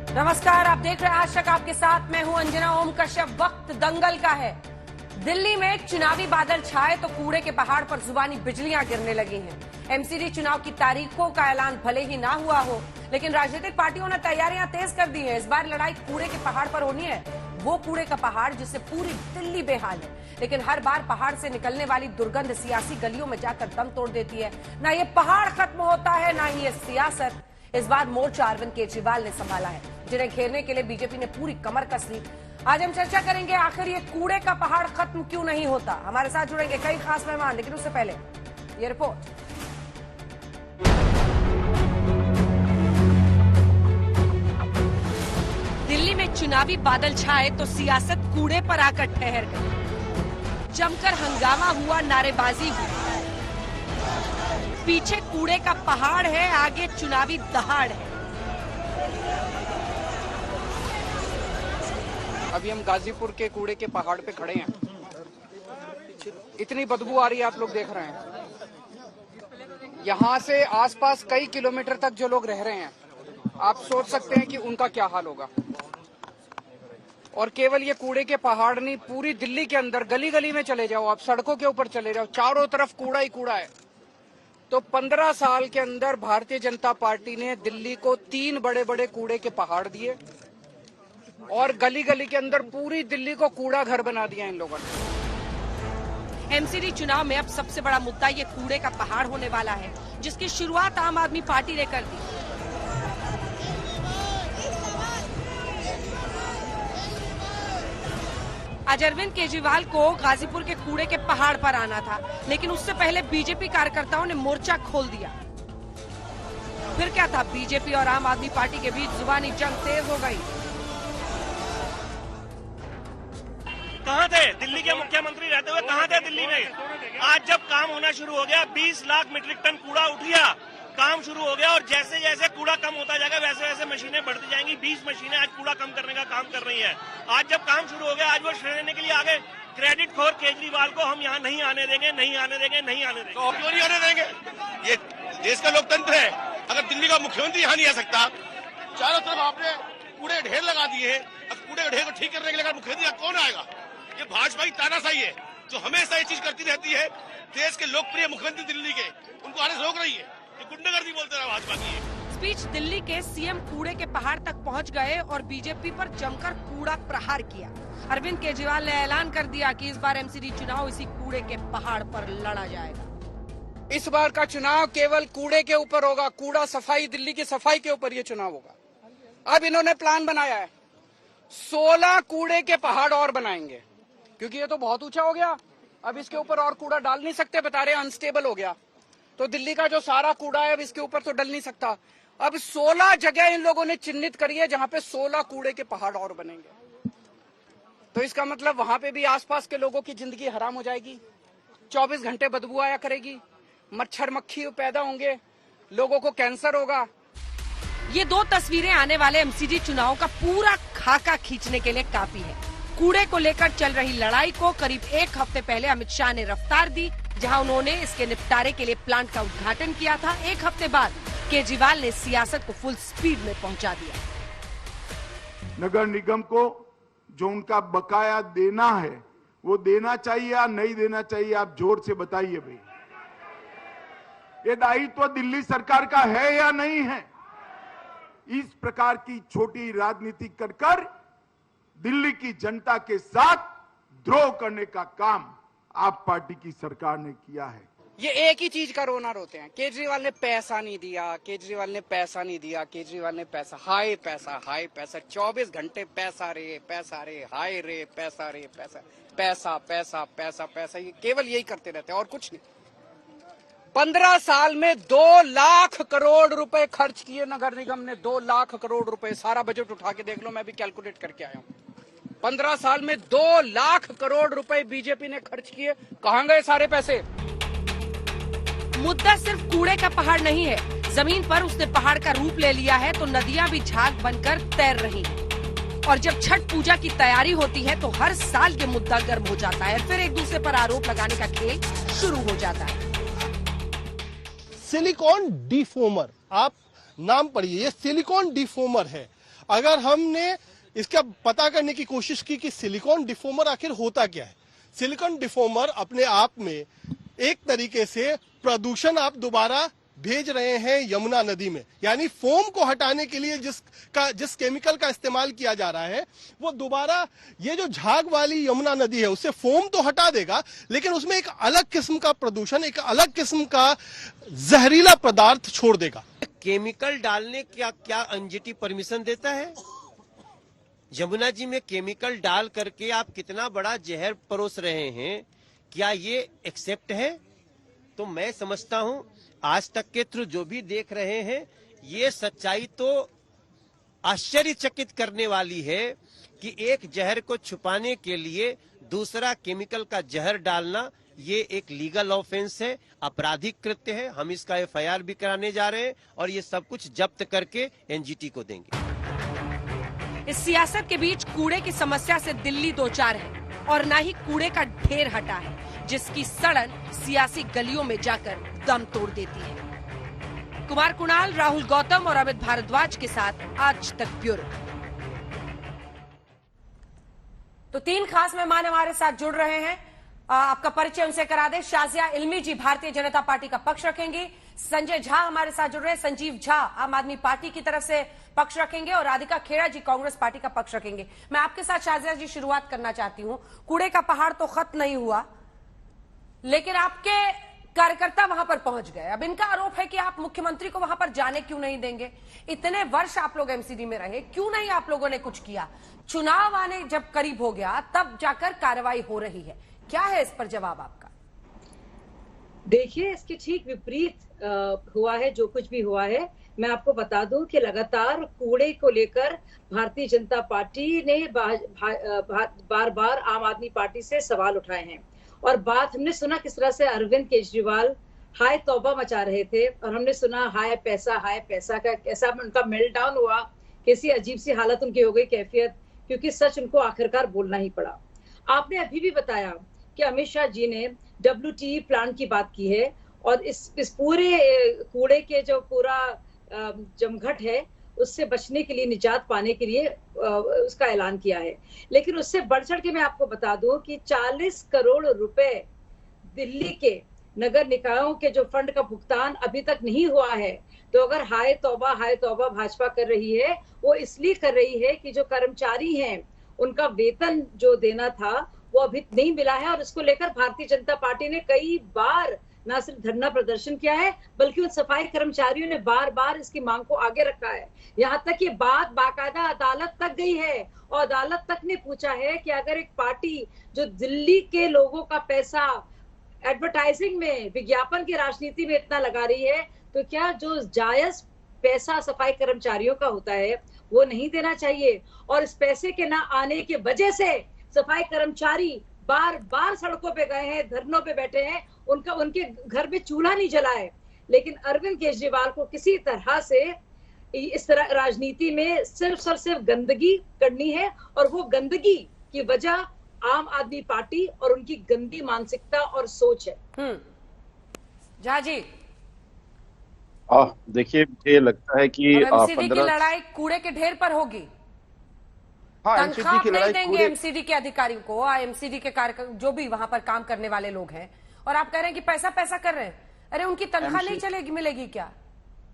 नमस्कार, आप देख रहे हैं आज तक आपके साथ मैं हूं अंजना ओम कश्यप। वक्त दंगल का है। दिल्ली में चुनावी बादल छाए तो कूड़े के पहाड़ पर जुबानी बिजलियां गिरने लगी हैं। एमसीडी चुनाव की तारीखों का ऐलान भले ही ना हुआ हो, लेकिन राजनीतिक पार्टियों ने तैयारियां तेज कर दी है। इस बार लड़ाई कूड़े के पहाड़ पर होनी है, वो कूड़े का पहाड़ जिससे पूरी दिल्ली बेहाल है। लेकिन हर बार पहाड़ से निकलने वाली दुर्गंध सियासी गलियों में जाकर दम तोड़ देती है। ना ये पहाड़ खत्म होता है, ना ही ये सियासत। इस बार मोर्चा अरविंद केजरीवाल ने संभाला है, जिन्हें घेरने के लिए बीजेपी ने पूरी कमर कस ली। आज हम चर्चा करेंगे आखिर ये कूड़े का पहाड़ खत्म क्यों नहीं होता। हमारे साथ जुड़ेंगे कई खास मेहमान, लेकिन उससे पहले ये रिपोर्ट। दिल्ली में चुनावी बादल छाए तो सियासत कूड़े पर आकर ठहर गई। जमकर हंगामा हुआ, नारेबाजी हुई। पीछे कूड़े का पहाड़ है, आगे चुनावी दहाड़ है। अभी हम गाजीपुर के कूड़े के पहाड़ पे खड़े हैं। इतनी बदबू आ रही है, आप लोग देख रहे हैं। यहाँ से आसपास कई किलोमीटर तक जो लोग रह रहे हैं, आप सोच सकते हैं कि उनका क्या हाल होगा। और केवल ये कूड़े के पहाड़ नहीं, पूरी दिल्ली के अंदर गली गली में चले जाओ, आप सड़कों के ऊपर चले जाओ, चारों तरफ कूड़ा ही कूड़ा है। तो 15 साल के अंदर भारतीय जनता पार्टी ने दिल्ली को 3 बड़े बड़े कूड़े के पहाड़ दिए और गली गली के अंदर पूरी दिल्ली को कूड़ा घर बना दिया इन लोगों ने। एमसीडी चुनाव में अब सबसे बड़ा मुद्दा ये कूड़े का पहाड़ होने वाला है, जिसकी शुरुआत आम आदमी पार्टी ने कर दी। आज अरविंद केजरीवाल को गाजीपुर के कूड़े के पहाड़ पर आना था, लेकिन उससे पहले बीजेपी कार्यकर्ताओं ने मोर्चा खोल दिया। फिर क्या था, बीजेपी और आम आदमी पार्टी के बीच जुबानी जंग तेज हो गई। कहाँ थे दिल्ली के मुख्यमंत्री रहते हुए, कहाँ थे दिल्ली में? आज जब काम होना शुरू हो गया, 20 लाख मीट्रिक टन कूड़ा उठ गया, काम शुरू हो गया। और जैसे जैसे कूड़ा कम होता जाएगा वैसे वैसे मशीनें बढ़ती जाएंगी। 20 मशीनें आज कूड़ा कम करने का काम कर रही हैं। आज जब काम शुरू हो गया, आज वो श्रेय लेने के लिए आ गए। क्रेडिट खोर केजरीवाल को हम यहाँ नहीं आने देंगे, नहीं आने देंगे, नहीं आने देंगे। तो क्यों नहीं आने देंगे? ये देश का लोकतंत्र है। अगर दिल्ली का मुख्यमंत्री यहाँ नहीं आ सकता, चारों तरफ आपने कूड़े ढेर लगा दिए हैं, अब कूड़े के ढेर को ठीक करने के लिए मुख्यमंत्री कौन आएगा? ये भाजपा की तानाशाही है जो हमेशा ये चीज करती रहती है। देश के लोकप्रिय मुख्यमंत्री दिल्ली के, उनको आने से रोक रही है। ये गुंडागर्दी बोलते रहा भाजपा की। स्पीच दिल्ली के सीएम कूड़े के पहाड़ तक पहुंच गए और बीजेपी पर जमकर कूड़ा प्रहार किया। अरविंद केजरीवाल ने ऐलान कर दिया कि इस बार एमसीडी चुनाव इसी कूड़े के पहाड़ पर लड़ा जाएगा। इस बार का चुनाव केवल कूड़े के ऊपर होगा। कूड़ा सफाई, दिल्ली की सफाई के ऊपर ये चुनाव होगा। अब इन्होंने प्लान बनाया है, 16 कूड़े के पहाड़ और बनाएंगे, क्योंकि ये तो बहुत ऊंचा हो गया। अब इसके ऊपर और कूड़ा डाल नहीं सकते, बता रहे अनस्टेबल हो गया। तो दिल्ली का जो सारा कूड़ा है अब इसके ऊपर तो डल नहीं सकता। अब 16 जगह इन लोगों ने चिन्हित करी है जहां पे 16 कूड़े के पहाड़ और बनेंगे। तो इसका मतलब वहां पे भी आसपास के लोगों की जिंदगी हराम हो जाएगी। 24 घंटे बदबू आया करेगी, मच्छर मक्खी पैदा होंगे, लोगों को कैंसर होगा। ये 2 तस्वीरें आने वाले एमसीडी चुनाव का पूरा खाका खींचने के लिए काफी है। कूड़े को लेकर चल रही लड़ाई को करीब 1 हफ्ते पहले अमित शाह ने रफ्तार दी, जहां उन्होंने इसके निपटारे के लिए प्लांट का उद्घाटन किया था। 1 हफ्ते बाद केजरीवाल ने सियासत को फुल स्पीड में पहुंचा दिया। नगर निगम को जो उनका बकाया देना है वो देना चाहिए या नहीं देना चाहिए, आप जोर से बताइए भाई। ये दायित्व दिल्ली सरकार का है या नहीं है? इस प्रकार की छोटी राजनीति कर दिल्ली की जनता के साथ द्रोह करने का काम आप पार्टी की सरकार ने किया है। ये एक ही चीज का रोना रोते हैं, केजरीवाल ने पैसा नहीं दिया, केजरीवाल ने पैसा नहीं दिया, केजरीवाल ने पैसा, हाय पैसा, हाय पैसा। 24 घंटे पैसा रे, हाय रे, पैसा रे, पैसा, पैसा, पैसा, पैसा, पैसा। ये केवल यही करते रहते हैं और कुछ नहीं। 15 साल में 2 लाख करोड़ रुपए खर्च किए नगर निगम ने। 2 लाख करोड़ रुपए, सारा बजट उठा के देख लो, मैं भी कैलकुलेट करके आया हूँ। 15 साल में 2 लाख करोड़ रुपए बीजेपी ने खर्च किए। कहां गए सारे पैसे? मुद्दा सिर्फ कूड़े का पहाड़ नहीं है, जमीन पर उसने पहाड़ का रूप ले लिया है। तो नदियां भी झाग बनकर तैर रही हैं। और जब छठ पूजा की तैयारी होती है तो हर साल ये मुद्दा गर्म हो जाता है। फिर एक दूसरे पर आरोप लगाने का खेल शुरू हो जाता है। सिलिकॉन डिफोमर, आप नाम पढ़िए, ये सिलिकॉन डिफोमर है। अगर हमने इसका पता करने की कोशिश की कि सिलिकॉन डिफोमर आखिर होता क्या है, सिलिकॉन डिफोमर अपने आप में एक तरीके से प्रदूषण आप दोबारा भेज रहे हैं यमुना नदी में। यानी फोम को हटाने के लिए जिस केमिकल का इस्तेमाल किया जा रहा है वो दोबारा ये जो झाग वाली यमुना नदी है उससे फोम तो हटा देगा, लेकिन उसमें एक अलग किस्म का प्रदूषण, एक अलग किस्म का जहरीला पदार्थ छोड़ देगा। केमिकल डालने का क्या एनजीटी परमिशन देता है? यमुना जी में केमिकल डाल करके आप कितना बड़ा जहर परोस रहे हैं, क्या ये एक्सेप्ट है? तो मैं समझता हूं आज तक के थ्रू जो भी देख रहे हैं ये सच्चाई तो आश्चर्यचकित करने वाली है कि एक जहर को छुपाने के लिए दूसरा केमिकल का जहर डालना ये एक लीगल ऑफेंस है, आपराधिक कृत्य है। हम इसका एफआईआर भी कराने जा रहे हैं और ये सब कुछ जब्त करके एनजीटी को देंगे। इस सियासत के बीच कूड़े की समस्या से दिल्ली दो चार है और न ही कूड़े का ढेर हटा है, जिसकी सड़न सियासी गलियों में जाकर दम तोड़ देती है। कुमार कुणाल, राहुल गौतम और अमित भारद्वाज के साथ आज तक ब्यूरो। तो 3 खास मेहमान हमारे साथ जुड़ रहे हैं, आपका परिचय उनसे करा दें। शाजिया इल्मी जी भारतीय जनता पार्टी का पक्ष रखेंगी, संजय झा हमारे साथ जुड़ रहे हैं, संजीव झा आम आदमी पार्टी की तरफ से पक्ष रखेंगे और राधिका खेड़ा जी कांग्रेस पार्टी का पक्ष रखेंगे। मैं आपके साथ शाजिया जी शुरुआत करना चाहती हूं। कूड़े का पहाड़ तो खत्म नहीं हुआ, लेकिन आपके कार्यकर्ता वहां पर पहुंच गए। अब इनका आरोप है कि आप मुख्यमंत्री को वहां पर जाने क्यों नहीं देंगे? इतने वर्ष आप लोग एमसीडी में रहे, क्यों नहीं आप लोगों ने कुछ किया? चुनाव आने जब करीब हो गया तब जाकर कार्रवाई हो रही है, क्या है इस पर जवाब आपका? देखिए, इसके ठीक विपरीत हुआ है जो कुछ भी हुआ है। मैं आपको बता दूं कि लगातार कूड़े को लेकर भारतीय जनता पार्टी ने बार बार आम आदमी पार्टी से सवाल उठाए हैं और बात हमने सुना किस तरह से अरविंद केजरीवाल हाय तौबा मचा रहे थे और हमने सुना हाय पैसा का कैसा उनका मेल्टडाउन हुआ, कैसी अजीब सी हालत उनकी हो गई, कैफियत, क्योंकि सच उनको आखिरकार बोलना ही पड़ा। आपने अभी भी बताया कि अमित शाह जी ने WTE प्लान की बात की है और इस पूरे कूड़े के जो पूरा जमघट है उससे बचने के लिए, निजात पाने के लिए उसका ऐलान किया है। लेकिन उससे बढ़ चढ़ के मैं आपको बता दूं कि 40 करोड़ रुपए दिल्ली के नगर निकायों के जो फंड का भुगतान अभी तक नहीं हुआ है। तो अगर हाय तौबा भाजपा कर रही है, वो इसलिए कर रही है कि जो कर्मचारी हैं उनका वेतन जो देना था वो अभी नहीं मिला है और इसको लेकर भारतीय जनता पार्टी ने कई बार न सिर्फ धरना प्रदर्शन किया है बल्कि उन सफाई कर्मचारियों ने बार बार इसकी मांग को आगे रखा है। यहाँ तक ये बात बाकायदा अदालत तक गई है और अदालत तक ने पूछा है कि अगर एक पार्टी जो दिल्ली के लोगों का पैसा एडवर्टाइजिंग में, विज्ञापन की राजनीति में इतना लगा रही है, तो क्या जो जायज पैसा सफाई कर्मचारियों का होता है वो नहीं देना चाहिए? और इस पैसे के ना आने की वजह से सफाई कर्मचारी बार बार सड़कों पे गए हैं, धरनों पे बैठे हैं, उनके घर में चूल्हा नहीं जला है। लेकिन अरविंद केजरीवाल को किसी तरह से इस तरह राजनीति में सिर्फ और सिर्फ गंदगी करनी है और वो गंदगी की वजह आम आदमी पार्टी और उनकी गंदी मानसिकता और सोच है। झा जी, देखिए, मुझे लगता है कि एमसीडी की लड़ाई कूड़े के ढेर पर होगी। तनख्वाह नहीं देंगे एमसीडी के अधिकारियों को, एमसीडी के कार्यकर्ता जो भी वहां पर काम करने वाले लोग हैं, और आप कह रहे हैं कि पैसा कर रहे हैं। अरे उनकी तनख्वाह नहीं चलेगी, मिलेगी क्या?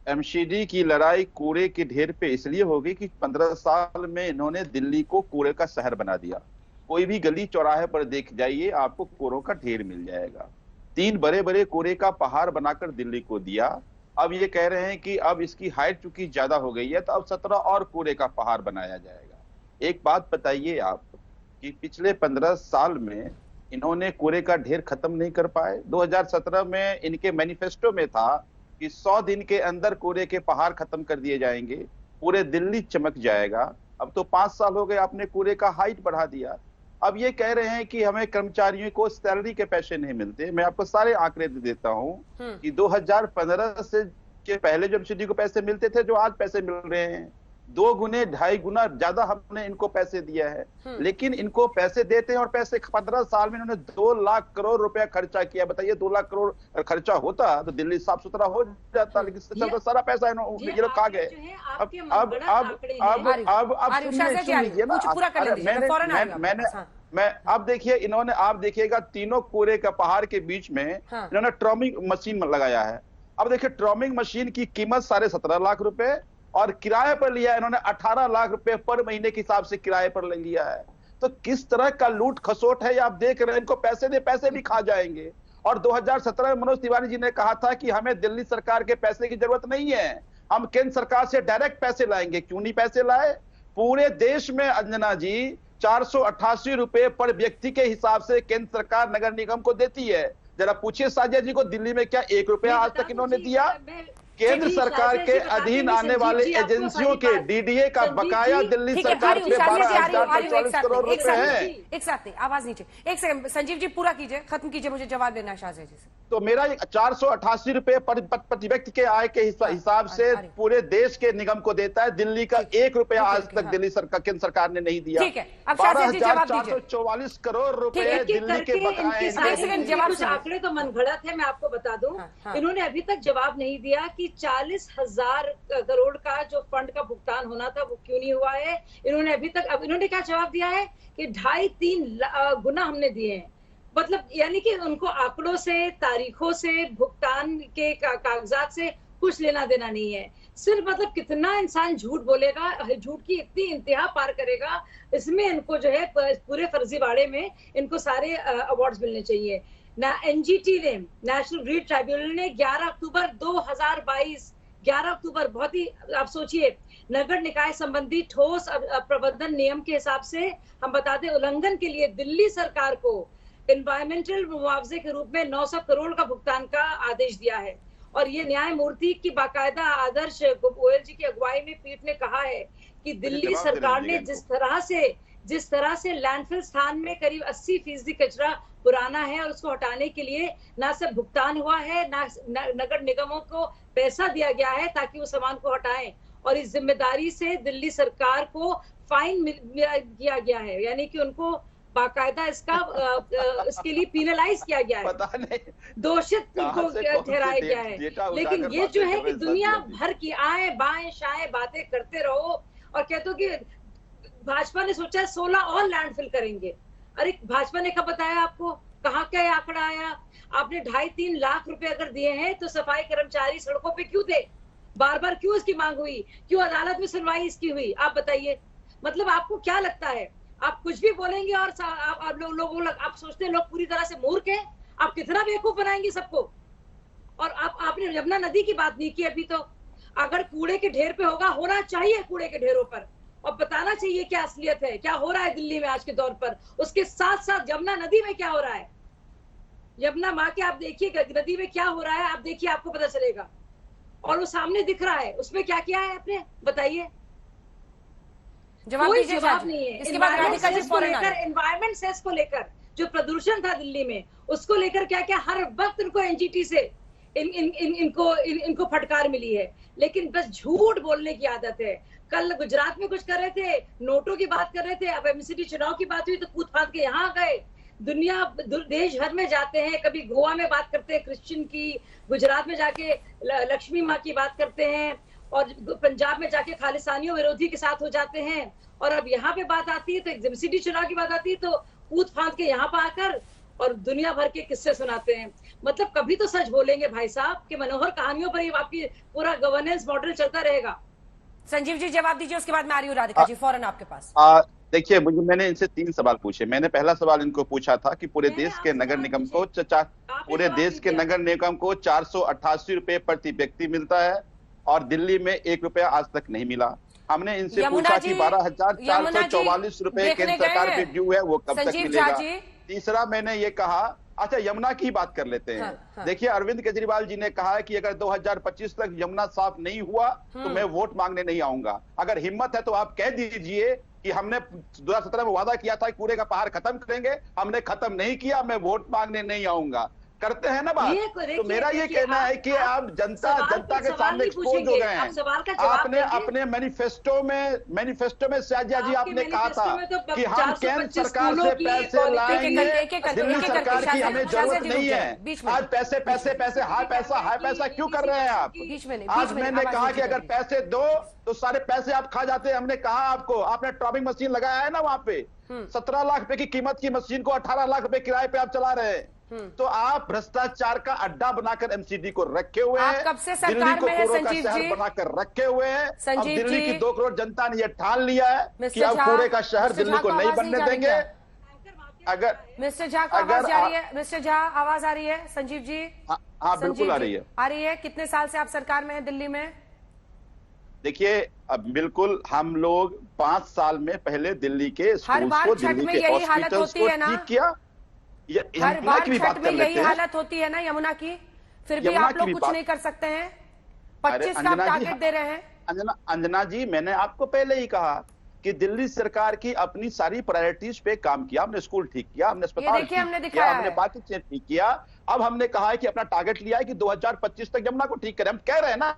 एमसीडी की लड़ाई कूड़े के ढेर पे इसलिए होगी कि 15 साल में इन्होंने दिल्ली को कूड़े का शहर बना दिया। कोई भी गली चौराहे पर देख जाइए, आपको कूड़ों का ढेर मिल जाएगा। 3 बड़े बड़े कूड़े का पहाड़ बनाकर दिल्ली को दिया। अब ये कह रहे हैं कि अब इसकी हाइट चूंकि ज्यादा हो गई है तो अब 17 और कूड़े का पहाड़ बनाया जाएगा। एक बात बताइए आप कि पिछले 15 साल में इन्होंने कूड़े का ढेर खत्म नहीं कर पाए। 2017 में इनके मैनिफेस्टो में था कि 100 दिन के अंदर कूड़े के पहाड़ खत्म कर दिए जाएंगे, पूरे दिल्ली चमक जाएगा। अब तो 5 साल हो गए, आपने कूड़े का हाइट बढ़ा दिया। अब ये कह रहे हैं कि हमें कर्मचारियों को सैलरी के पैसे नहीं मिलते। मैं आपको सारे आंकड़े दे देता हूं कि 2015 से के पहले जो एमसीडी को पैसे मिलते थे, जो आज पैसे मिल रहे हैं, 2 गुने 2.5 गुना ज्यादा हमने इनको पैसे दिया है, लेकिन इनको पैसे देते हैं और पैसे 15 साल में इन्होंने 2 लाख करोड़ रुपया खर्चा किया। बताइए 2 लाख करोड़ खर्चा होता तो दिल्ली साफ सुथरा हो जाता, लेकिन इससे चलता सारा पैसा ये लोग खा गए। मैं अब देखिए इन्होंने, आप देखिएगा तीनों कूड़े के पहाड़ के बीच में इन्होंने ट्रॉमिंग मशीन लगाया है। अब देखिए ट्रॉमिंग मशीन की कीमत 17.5 लाख रुपए और किराए पर लिया इन्होंने 18 लाख रुपए पर महीने के हिसाब से किराए पर ले लिया है। तो किस तरह का लूट खसोट है ये आप देख रहे हैं। इनको पैसे दे, पैसे भी खा जाएंगे। और 2017 में मनोज तिवारी जी ने कहा था कि हमें दिल्ली सरकार के पैसे की जरूरत नहीं है, हम केंद्र सरकार से डायरेक्ट पैसे लाएंगे। क्यों नहीं पैसे लाए? पूरे देश में अंजना जी 488 रुपए पर व्यक्ति के हिसाब से केंद्र सरकार नगर निगम को देती है। जरा पूछिए साजिया जी को, दिल्ली में क्या 1 रुपया आज तक इन्होंने दिया? केंद्र सरकार के अधीन आने वाले एजेंसियों के डीडीए का बकाया दिल्ली सरकार के 12,040 करोड़ रुपए है। एक साथ नहीं, आवाज नीचे। एक सेकंड संजीव जी पूरा कीजिए, खत्म कीजिए, मुझे जवाब देना है शाहजेह जी से। तो मेरा 488 रुपए प्रति व्यक्ति के आय के हिसाब से पूरे देश के निगम को देता है। दिल्ली का 1 रुपया आज तक दिल्ली सरकार, केंद्र सरकार ने नहीं दिया। ठीक है, अब शाहजेह जी जवाब दीजिए। 12,444 करोड़ रुपए दिल्ली के बकाए। कुछ आंकड़े तो मनगढ़ंत है, मैं आपको बता दूं। इन्होंने अभी तक जवाब नहीं दिया कि 40,000 करोड़ का जो फंड का भुगतान होना था वो क्यों नहीं हुआ है। इन्होंने अभी तक, अब इन्होंने क्या जवाब दिया है कि 2.5-3 गुना हमने दिए हैं। मतलब यानी कि उनको आंकड़ों से, तारीखों से, भुगतान के कागजात से कुछ लेना देना नहीं है। सिर्फ मतलब कितना इंसान झूठ बोलेगा, झूठ की इतनी इंतहा पार करेगा, इसमें इनको जो है पूरे फर्जीवाड़े में इनको सारे अवार्ड्स मिलने चाहिए। एनजीटी ने, नेशनल ग्रिड ट्राइब्यूनल ने 11 अक्टूबर 2022, 11 अक्टूबर, बहुत ही आप सोचिए, नगर निकाय संबंधी ठोस प्रबंधन नियम के हिसाब से हम बता दें उल्लंघन के लिए दिल्ली सरकार को एनवायरमेंटल मुआवजे के रूप में 900 करोड़ का भुगतान का आदेश दिया है। और ये न्यायमूर्ति की बाकायदा आदर्श गोयल जी की अगुवाई में पीठ ने कहा है कि दिल्ली सरकार ने जिस तरह से लैंडफिल स्थान में करीब 80% कचरा पुराना है और उसको हटाने के लिए ना सिर्फ भुगतान हुआ है, ना नगर निगमों को पैसा दिया गया है ताकि वो सामान को हटाएं, और इस जिम्मेदारी से दिल्ली सरकार को फाइन किया गया है, यानी कि उनको बाकायदा इसके लिए पिनलाइज किया गया है, पता नहीं दोषित को ठहराया गया है। लेकिन ये जो है कि दुनिया भर की आए बाएं शाएं बातें करते रहो और कहते हो कि भाजपा ने सोचा है 16 और लैंडफिल करेंगे। अरे भाजपा ने कब बताया आपको? कहाँ क्या आंकड़ा आया? आपने 2.5-3 लाख रुपए अगर दिए हैं तो सफाई कर्मचारी सड़कों पे क्यों थे? बार बार क्यों इसकी मांग हुई? क्यों अदालत में सुनवाई इसकी हुई? आप बताइए। मतलब आपको क्या लगता है, आप कुछ भी बोलेंगे और आप सोचते हैं लोग पूरी तरह से मूर्ख हैं? आप कितना बेवकूफ बनाएंगे सबको। और आपने यमुना नदी की बात नहीं की अभी। तो अगर कूड़े के ढेर पे होना चाहिए कूड़े के ढेरों पर, और बताना चाहिए क्या असलियत है, क्या हो रहा है दिल्ली में आज के दौर पर। उसके साथ साथ यमुना नदी में क्या हो रहा है, यमुना माँ के आप देखिए नदी में क्या हो रहा है, आप देखिए आपको पता चलेगा। और वो सामने दिख रहा है, उसमें क्या किया है आपने, बताइए। कोई जवाब नहीं है। इसके बाद एनवायरमेंट सेस को लेकर जो प्रदूषण था दिल्ली में, उसको लेकर क्या क्या हर वक्त इनको एनजीटी से इनको फटकार मिली है, लेकिन बस झूठ बोलने की आदत है। कल गुजरात में कुछ कर रहे थे, नोटों की बात कर रहे थे, अब एमसीडी चुनाव की बात हुई तो कूद फाद के यहाँ गए। दुनिया देश भर में जाते हैं, कभी गोवा में बात करते हैं क्रिश्चियन की, गुजरात में जाके लक्ष्मी माँ की बात करते हैं, और पंजाब में जाके खालिस्तानियों विरोधी के साथ हो जाते हैं, और अब यहाँ पे बात आती है तो एमसीडी चुनाव की बात आती है तो कूद फाद के यहाँ पर आकर और दुनिया भर के किस्से सुनाते हैं। मतलब कभी तो सच बोलेंगे भाई साहब कि मनोहर कहानियों पर ही आपकी पूरा गवर्नेंस मॉडल चलता रहेगा। संजीव जी जवाब दीजिए, उसके बाद मैं आ रही हूँ राधिका जी, फौरन आपके पास। देखिए मैंने इनसे 3 सवाल पूछे। मैंने पहला सवाल इनको पूछा था कि पूरे देश के नगर निगम को 488 रुपए प्रति व्यक्ति मिलता है और दिल्ली में 1 रुपया आज तक नहीं मिला। हमने इनसे पूछा कि 12,444 रुपए केंद्र सरकार पे ड्यू है, वो कब तक मिलेगा। तीसरा मैंने ये कहा, अच्छा यमुना की बात कर लेते हैं। हाँ। देखिए अरविंद केजरीवाल जी ने कहा है कि अगर 2025 तक यमुना साफ नहीं हुआ तो मैं वोट मांगने नहीं आऊंगा। अगर हिम्मत है तो आप कह दीजिए कि हमने 2017 में वादा किया था कि कूड़े का पहाड़ खत्म करेंगे, हमने खत्म नहीं किया, मैं वोट मांगने नहीं आऊंगा। करते हैं ना बात। देखिए, तो मेरा ये कहना है कि आप जनता के सामने एक्सपोज हो गए हैं। आपने अपने मैनिफेस्टो में शाहजिया जी आपने कहा था कि हम केंद्र सरकार से पैसे लाएंगे, दिल्ली सरकार की हमें जरूरत नहीं है। आज पैसे पैसे पैसे हाई पैसा क्यों कर रहे हैं आप? आज मैंने कहा कि अगर पैसे दो तो सारे पैसे आप खा जाते हैं। हमने कहा आपको, आपने ट्रॉपिंग मशीन लगाया है ना वहां पे, 17 लाख रुपए की कीमत की मशीन को 18 लाख रुपए किराए पे आप चला रहे हैं। तो आप भ्रष्टाचार का अड्डा बनाकर एमसीडी को रखे हुए हैं, कब से सरकार में है संजीव जी? बनाकर रखे हुए हैं। अब दिल्ली की 2 करोड़ जनता ने यह ठान लिया है कि अब कूड़े का शहर दिल्ली को नहीं बनने देंगे। अगर मिस्टर झा को आवाज आ रही है? मिस्टर झा आवाज आ रही है? संजीव जी? हाँ बिल्कुल आ रही है। कितने साल से आप सरकार में है दिल्ली में? देखिए, अब बिल्कुल हम लोग 5 साल में पहले दिल्ली के हर बार छठ में यही हालत होती है ना? हर बार छठ में यही हालत होती है ना यमुना की? फिर भी आप लोग कुछ नहीं कर सकते हैं? 25 का टारगेट दे रहे हैं। अंजना जी, मैंने आपको पहले ही कहा कि दिल्ली सरकार की अपनी सारी प्रायोरिटीज पे काम किया। हमने स्कूल ठीक किया, हमने अस्पताल ठीक किया, हमने बाकी चीजें ठीक किया। अब हमने कहा है कि अपना टारगेट लिया है कि 2025 तक यमुना को ठीक करें। हम कह रहे हैं ना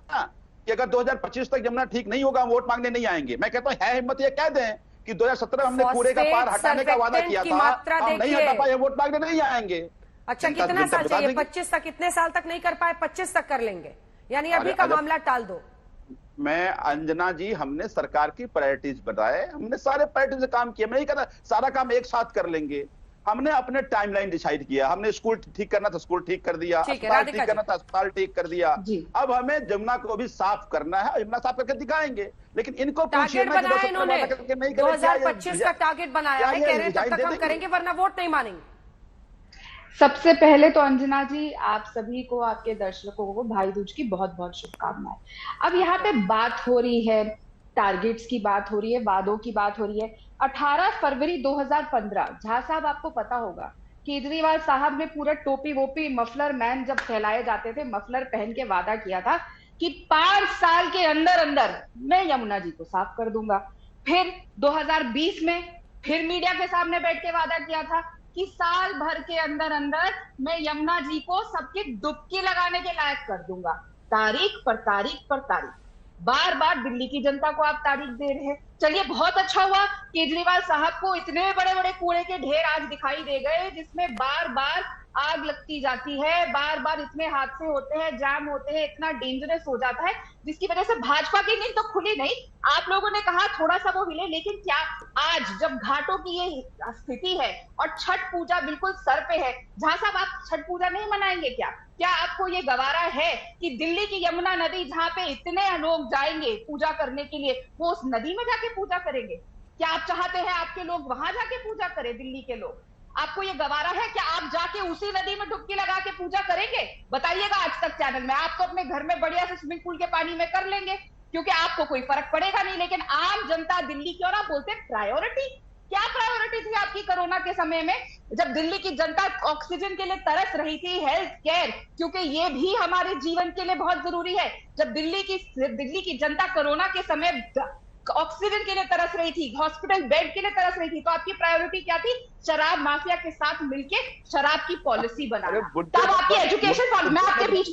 कि अगर 2025 तक यमुना ठीक नहीं होगा, हम वोट मांगने नहीं आएंगे। मैं कहता हूं है हिम्मत ये कह दें कि 2017 हमने कूड़े का पार हटाने का वादा किया था, हम नहीं हटा पाए, वोट मांगने नहीं आएंगे। अच्छा, कितना साल चाहिए? 25 तक? कितने साल तक नहीं कर पाए? 25 तक कर लेंगे, यानी अभी का मामला टाल दो। मैं अंजना जी, हमने सरकार की प्रायोरिटीज बताए, हमने सारे प्रायोरिटीज से काम किया। मैं नहीं कहता सारा काम एक साथ कर लेंगे। हमने अपने टाइमलाइन डिसाइड किया। हमने स्कूल ठीक करना था, स्कूल ठीक कर दिया, अस्पताल ठीक करना था, अस्पताल ठीक कर दिया। अब हमें यमुना को भी साफ करना है, यमुना साफ करके दिखाएंगे। लेकिन इनको टारगेट बनाया इन्होंने, 2025 का टारगेट बनाया है, कह रहे हैं तब तक हम करेंगे वरना वोट नहीं मानेंगे। सबसे पहले तो अंजना जी, आप सभी को, आपके दर्शकों को भाई दूज की बहुत बहुत शुभकामनाएं। अब यहाँ पे बात हो रही है, टारगेट्स की बात हो रही है, वादों की बात हो रही है। 18 फरवरी 2015, झा साहब आपको पता होगा, केजरीवाल साहब ने पूरा टोपी वोपी मफलर मैन जब फैलाए जाते थे, मफलर पहन के वादा किया था कि 5 साल के अंदर अंदर मैं यमुना जी को साफ कर दूंगा। फिर 2020 में फिर मीडिया के सामने बैठ के वादा किया था कि साल भर के अंदर अंदर मैं यमुना जी को सबकी डुबकी लगाने के लायक कर दूंगा। तारीख पर तारीख पर तारीख, बार बार दिल्ली की जनता को आप तारीख दे रहे हैं। चलिए, बहुत अच्छा हुआ केजरीवाल साहब को इतने बड़े बड़े कूड़े के ढेर आज दिखाई दे गए, जिसमें बार बार आग लगती जाती है, बार बार इतने हादसे होते हैं, जाम होते हैं, इतना डेंजरस हो जाता है, जिसकी वजह से भाजपा की नींद तो खुली नहीं। आप लोगों ने कहा थोड़ा सा वो हिले, लेकिन क्या आज जब घाटों की ये स्थिति है और छठ पूजा बिल्कुल सर पे है, झा साहब आप छठ पूजा नहीं मनाएंगे क्या? क्या आपको ये गवारा है कि दिल्ली की यमुना नदी जहाँ पे इतने लोग जाएंगे पूजा करने के लिए, वो उस नदी में जाके पूजा करेंगे? क्या आप चाहते हैं आपके लोग वहां जाके पूजा करें, दिल्ली के लोग? आपको ये गवारा है? क्या आप जाके उसी नदी में डुबकी लगा के पूजा करेंगे? बताइएगा आज तक चैनल में। आप तो अपने घर में बढ़िया से स्विमिंग पूल के पानी में कर लेंगे, क्योंकि आपको कोई फर्क पड़ेगा नहीं। लेकिन आम जनता दिल्ली की, और आप बोलते प्रायोरिटी, क्या प्रायोरिटी थी आपकी कोरोना के समय में, जब दिल्ली की जनता ऑक्सीजन के लिए तरस रही थी, हेल्थ केयर, क्योंकि ये भी हमारे जीवन के लिए बहुत जरूरी है। जब दिल्ली की जनता कोरोना के समय ऑक्सीजन के लिए तरस रही थी, हॉस्पिटल बेड के लिए तरस रही थी, तो आपकी प्रायोरिटी क्या थी? शराब माफिया के साथ मिलके शराब की पॉलिसी बनाना। तब आपकी एजुकेशन पॉलिसी, मैं आपके बीच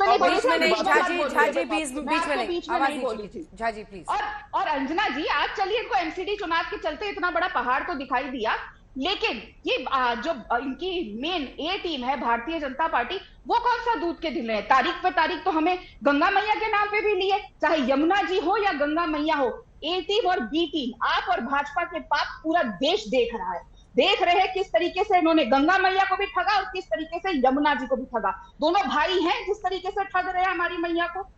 में नहीं बोली थी, झा जी प्लीज। और अंजना जी, आज चलिए इनको एमसीडी चुनाव के चलते इतना बड़ा पहाड़ तो दिखाई दिया, लेकिन ये जो इनकी मेन ए टीम है भारतीय जनता पार्टी, वो कौन सा दूध के दिल है? तारीख पे तारीख तो हमें गंगा मैया के नाम पे भी लिए, चाहे यमुना जी हो या गंगा मैया हो। ए टीम और बी टीम, आप और भाजपा के पाप पूरा देश देख रहा है, देख रहे हैं किस तरीके से इन्होंने गंगा मैया को भी ठगा और किस तरीके से यमुना जी को भी ठगा। दोनों भाई हैं जिस तरीके से ठग रहे हैं हमारी मैया को।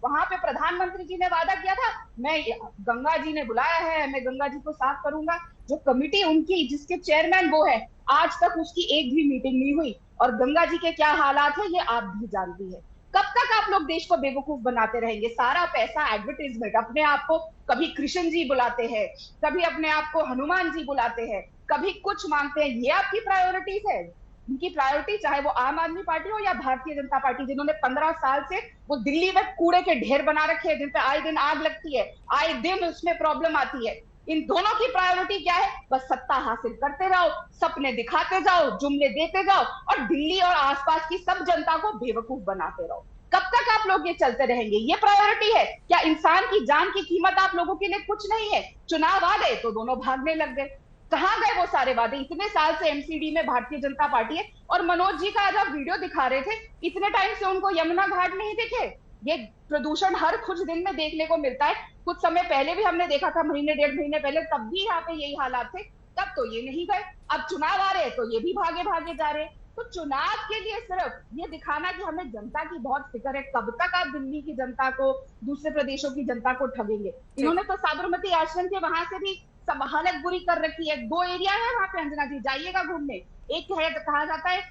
वहां पे प्रधानमंत्री जी ने वादा किया था, मैं गंगा जी ने बुलाया है, मैं गंगा जी को साफ करूंगा। जो कमिटी उनकी, जिसके चेयरमैन वो है, आज तक उसकी एक भी मीटिंग नहीं हुई। और गंगा जी के क्या हालात है ये आप भी जानती है। कब तक आप लोग देश को बेवकूफ बनाते रहेंगे? सारा पैसा एडवर्टाइजमेंट, अपने आप को कभी कृष्ण जी बुलाते हैं, कभी अपने आप को हनुमान जी बुलाते हैं, कभी कुछ मांगते हैं, ये आपकी प्रायोरिटीज है। उनकी प्रायोरिटी, चाहे वो आम आदमी पार्टी हो या भारतीय जनता पार्टी, जिन्होंने 15 साल से वो दिल्ली में कूड़े के ढेर बना रखे हैं, जिन पे आए दिन आग लगती है, आए दिन उसमें प्रॉब्लम आती है। इन दोनों की प्रायोरिटी क्या है? बस सत्ता हासिल करते रहो, सपने दिखाते जाओ, जुमले देते जाओ और दिल्ली और आसपास की सब जनता को बेवकूफ बनाते रहो। कब तक आप लोग ये चलते रहेंगे? ये प्रायोरिटी है क्या? इंसान की जान की कीमत आप लोगों के लिए कुछ नहीं है? चुनाव आ गए तो दोनों भागने लग गए। कहां गए वो सारे वादे? इतने साल से एमसीडी में भारतीय जनता पार्टी है। और मनोज जी का आज आप वीडियो दिखा रहे थे, इतने टाइम से उनको यमुना घाट नहीं दिखे। ये प्रदूषण हर कुछ दिन में देखने को मिलता है। कुछ समय पहले भी हमने देखा था, महीने 1.5 महीने पहले, तब भी यहाँ पे यही हालात थे। तब तो ये नहीं गए, अब चुनाव आ रहे तो ये भी भागे भागे जा रहे। तो चुनाव के लिए सिर्फ ये दिखाना कि हमें जनता की बहुत फिक्र है, कब तक आप दिल्ली की जनता को, दूसरे प्रदेशों की जनता को ठगेंगे? इन्होंने तो साबरमती आश्रम के वहां से भी सब हालत बुरी कर रखी है। 2 एरिया है वहां पे, अंजना जी जाइएगा घूमने। एक है कहा जाता है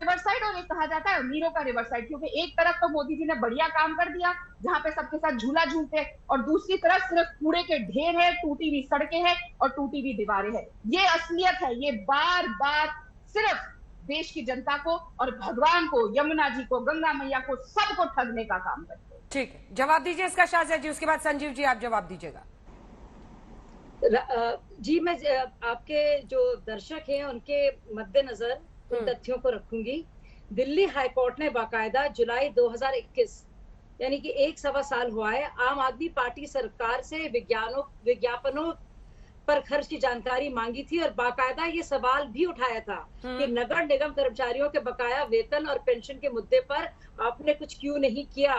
रिवर साइड और एक कहा जाता है नीरो का रिवर साइड, क्योंकि एक तरफ तो मोदी जी ने बढ़िया काम कर दिया जहां पे सबके साथ झूला झूलते हैं, और दूसरी तरफ सिर्फ कूड़े के ढेर है, टूटी हुई सड़कें हैं और टूटी हुई दीवारें हैं। ये असलियत है। ये बार बार सिर्फ देश की जनता को और भगवान को, यमुना जी को, गंगा मैया को, सबको ठगने का काम करते हैं। ठीक है, जवाब दीजिए इसका शाहज़ा जी, उसके बाद संजीव जी आप जवाब दीजिएगा। जी मैं आपके जो दर्शक हैं उनके मद्देनजर उन तथ्यों को रखूंगी। दिल्ली हाईकोर्ट ने बाकायदा जुलाई 2021 यानी कि 1.25 साल हुआ है, आम आदमी पार्टी सरकार से विज्ञापनों पर खर्च की जानकारी मांगी थी और बाकायदा ये सवाल भी उठाया था कि नगर निगम कर्मचारियों के बकाया वेतन और पेंशन के मुद्दे पर आपने कुछ क्यों नहीं किया।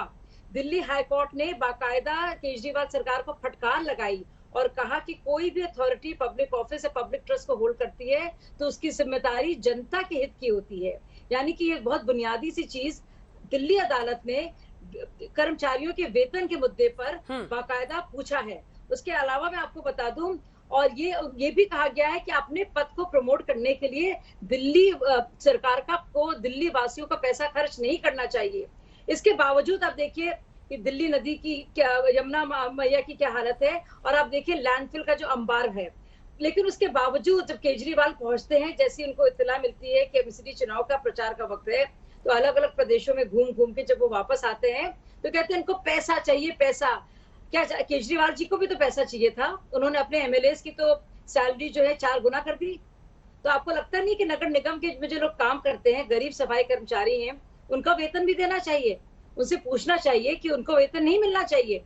दिल्ली हाईकोर्ट ने बाकायदा केजरीवाल सरकार को फटकार लगाई और कहा कि कोई भी अथॉरिटी पब्लिक ऑफिस या पब्लिक ट्रस्ट को होल्ड करती है तो उसकी जिम्मेदारी जनता के हित की होती है। यानी कि ये बहुत बुनियादी सी चीज दिल्ली अदालत ने कर्मचारियों के वेतन के मुद्दे पर बाकायदा पूछा है। उसके अलावा मैं आपको बता दूं, और ये भी कहा गया है कि अपने पद को प्रमोट करने के लिए दिल्ली सरकार को दिल्ली वासियों का पैसा खर्च नहीं करना चाहिए। इसके बावजूद आप देखिए कि दिल्ली नदी की क्या, यमुना मैया की क्या हालत है, और आप देखिए लैंडफिल का जो अंबार है। लेकिन उसके बावजूद जब केजरीवाल पहुंचते हैं, जैसी उनको इत्तला मिलती है कि एमसीडी चुनाव का प्रचार का वक्त है, तो अलग अलग प्रदेशों में घूम घूम के जब वो वापस आते हैं तो कहते हैं इनको पैसा चाहिए, पैसा। क्या केजरीवाल जी को भी तो पैसा चाहिए था? उन्होंने अपने एमएलएस की तो सैलरी जो है 4 गुना कर दी। तो आपको लगता नहीं कि नगर निगम के में जो लोग काम करते हैं, गरीब सफाई कर्मचारी हैं, उनका वेतन भी देना चाहिए? उनसे पूछना चाहिए कि उनको वेतन नहीं मिलना चाहिए?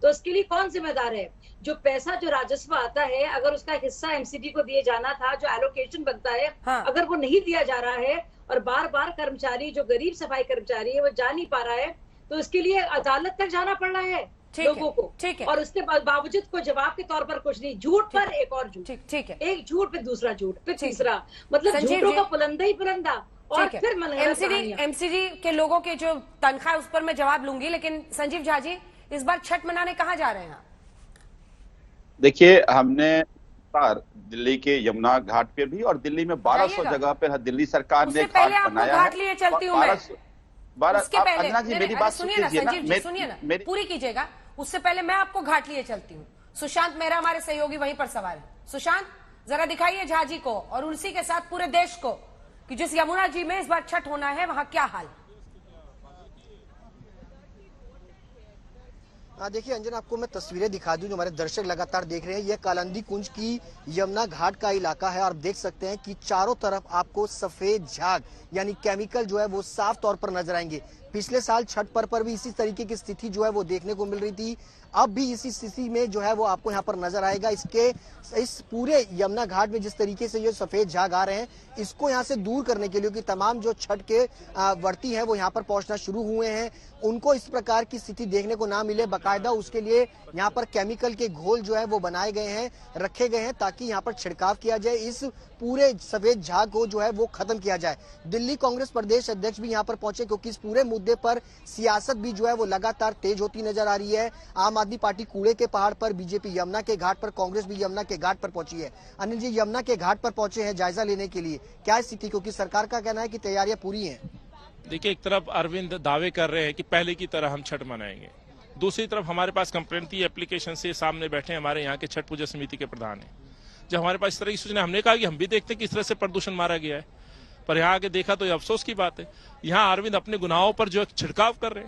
तो इसके लिए कौन जिम्मेदार है? जो पैसा, जो राजस्व आता है, अगर उसका हिस्सा एमसीडी को दिए जाना था, जो एलोकेशन बनता है, अगर वो नहीं दिया जा रहा है और बार बार कर्मचारी, जो गरीब सफाई कर्मचारी है, वो जा नहीं पा रहा है, तो इसके लिए अदालत तक जाना पड़ रहा है लोगों को। ठीक है। और उसके बावजूद को जवाब के तौर पर कुछ नहीं, झूठ पर एक और झूठ, ठीक है, एक झूठ पे दूसरा झूठ, फिर तीसरा, मतलब झूठों का पुलंदा ही पुलंदा। और फिर एमसीडी के लोगों के जो तनख्वाह, उस पर मैं जवाब लूंगी, लेकिन संजीव झा जी इस बार छठ मनाने कहाँ जा रहे हैं? देखिए, हमने दिल्ली के यमुना घाट पे भी और दिल्ली में 1200 जगह पे दिल्ली सरकार ने घाट बनाया है। घाट लिए चलती हूँ मैं। अंजना जी मेरी बात सुनिए ना संजीव जी, सुनिए ना, पूरी कीजिएगा। उससे पहले मैं आपको घाट लिए चलती हूँ। सुशांत मेहरा हमारे सहयोगी वहीं पर सवाल है। सुशांत, जरा दिखाइए झा जी को और उसी के साथ पूरे देश को कि जिस यमुना जी में इस बार छठ होना है वहां क्या हाल। देखिए अंजना, आपको मैं तस्वीरें दिखा दूं जो हमारे दर्शक लगातार देख रहे हैं। यह कालंदी कुंज की यमुना घाट का इलाका है और आप देख सकते हैं कि चारों तरफ आपको सफेद झाग यानी केमिकल जो है वो साफ तौर पर नजर आएंगे। पिछले साल छठ पर्व पर भी इसी तरीके की स्थिति जो है वो देखने को मिल रही थी। अब भी इसी स्थिति में जो है वो आपको यहाँ पर नजर आएगा। इस पूरे यमुना घाट में जिस तरीके से ये सफेद झाग आ रहे हैं, इसको यहाँ से दूर करने के लिए कि तमाम जो छठ के व्रती हैं वो यहाँ पर पहुंचना शुरू हुए हैं, उनको इस प्रकार की स्थिति देखने को ना मिले, बाकायदा उसके लिए यहाँ पर केमिकल के घोल जो है वो बनाए गए हैं, रखे गए हैं, ताकि यहाँ पर छिड़काव किया जाए, इस पूरे सफेद झाग को जो है वो खत्म किया जाए। दिल्ली कांग्रेस प्रदेश अध्यक्ष भी यहाँ पर पहुंचे क्योंकि इस पूरे मुद्दे पर सियासत भी जो है वो लगातार तेज होती नजर आ रही है। आम आदमी पार्टी कूड़े के पहाड़ पर, बीजेपी यमुना के घाट पर, कांग्रेस भी यमुना के घाट पर पहुंची है। अनिल जी यमुना के घाट पर पहुंचे हैं जायजा लेने के लिए, क्या स्थिति, क्योंकि सरकार का कहना है कि तैयारियां पूरी हैं। देखिए, एक तरफ अरविंद दावे कर रहे हैं कि पहले की तरह हम छठ मनाएंगे, दूसरी तरफ हमारे पास कंप्लेंट थी एप्लीकेशन से सामने बैठे हमारे यहाँ के छठ पूजा समिति के प्रधान है। जब हमारे पास इस तरह की सूचना, हमने कहा कि हम भी देखते हैं किस तरह से प्रदूषण मारा गया है, पर यहाँ आके देखा तो ये अफसोस की बात है। यहाँ अरविंद अपने गुनाहों पर जो छिड़काव कर रहे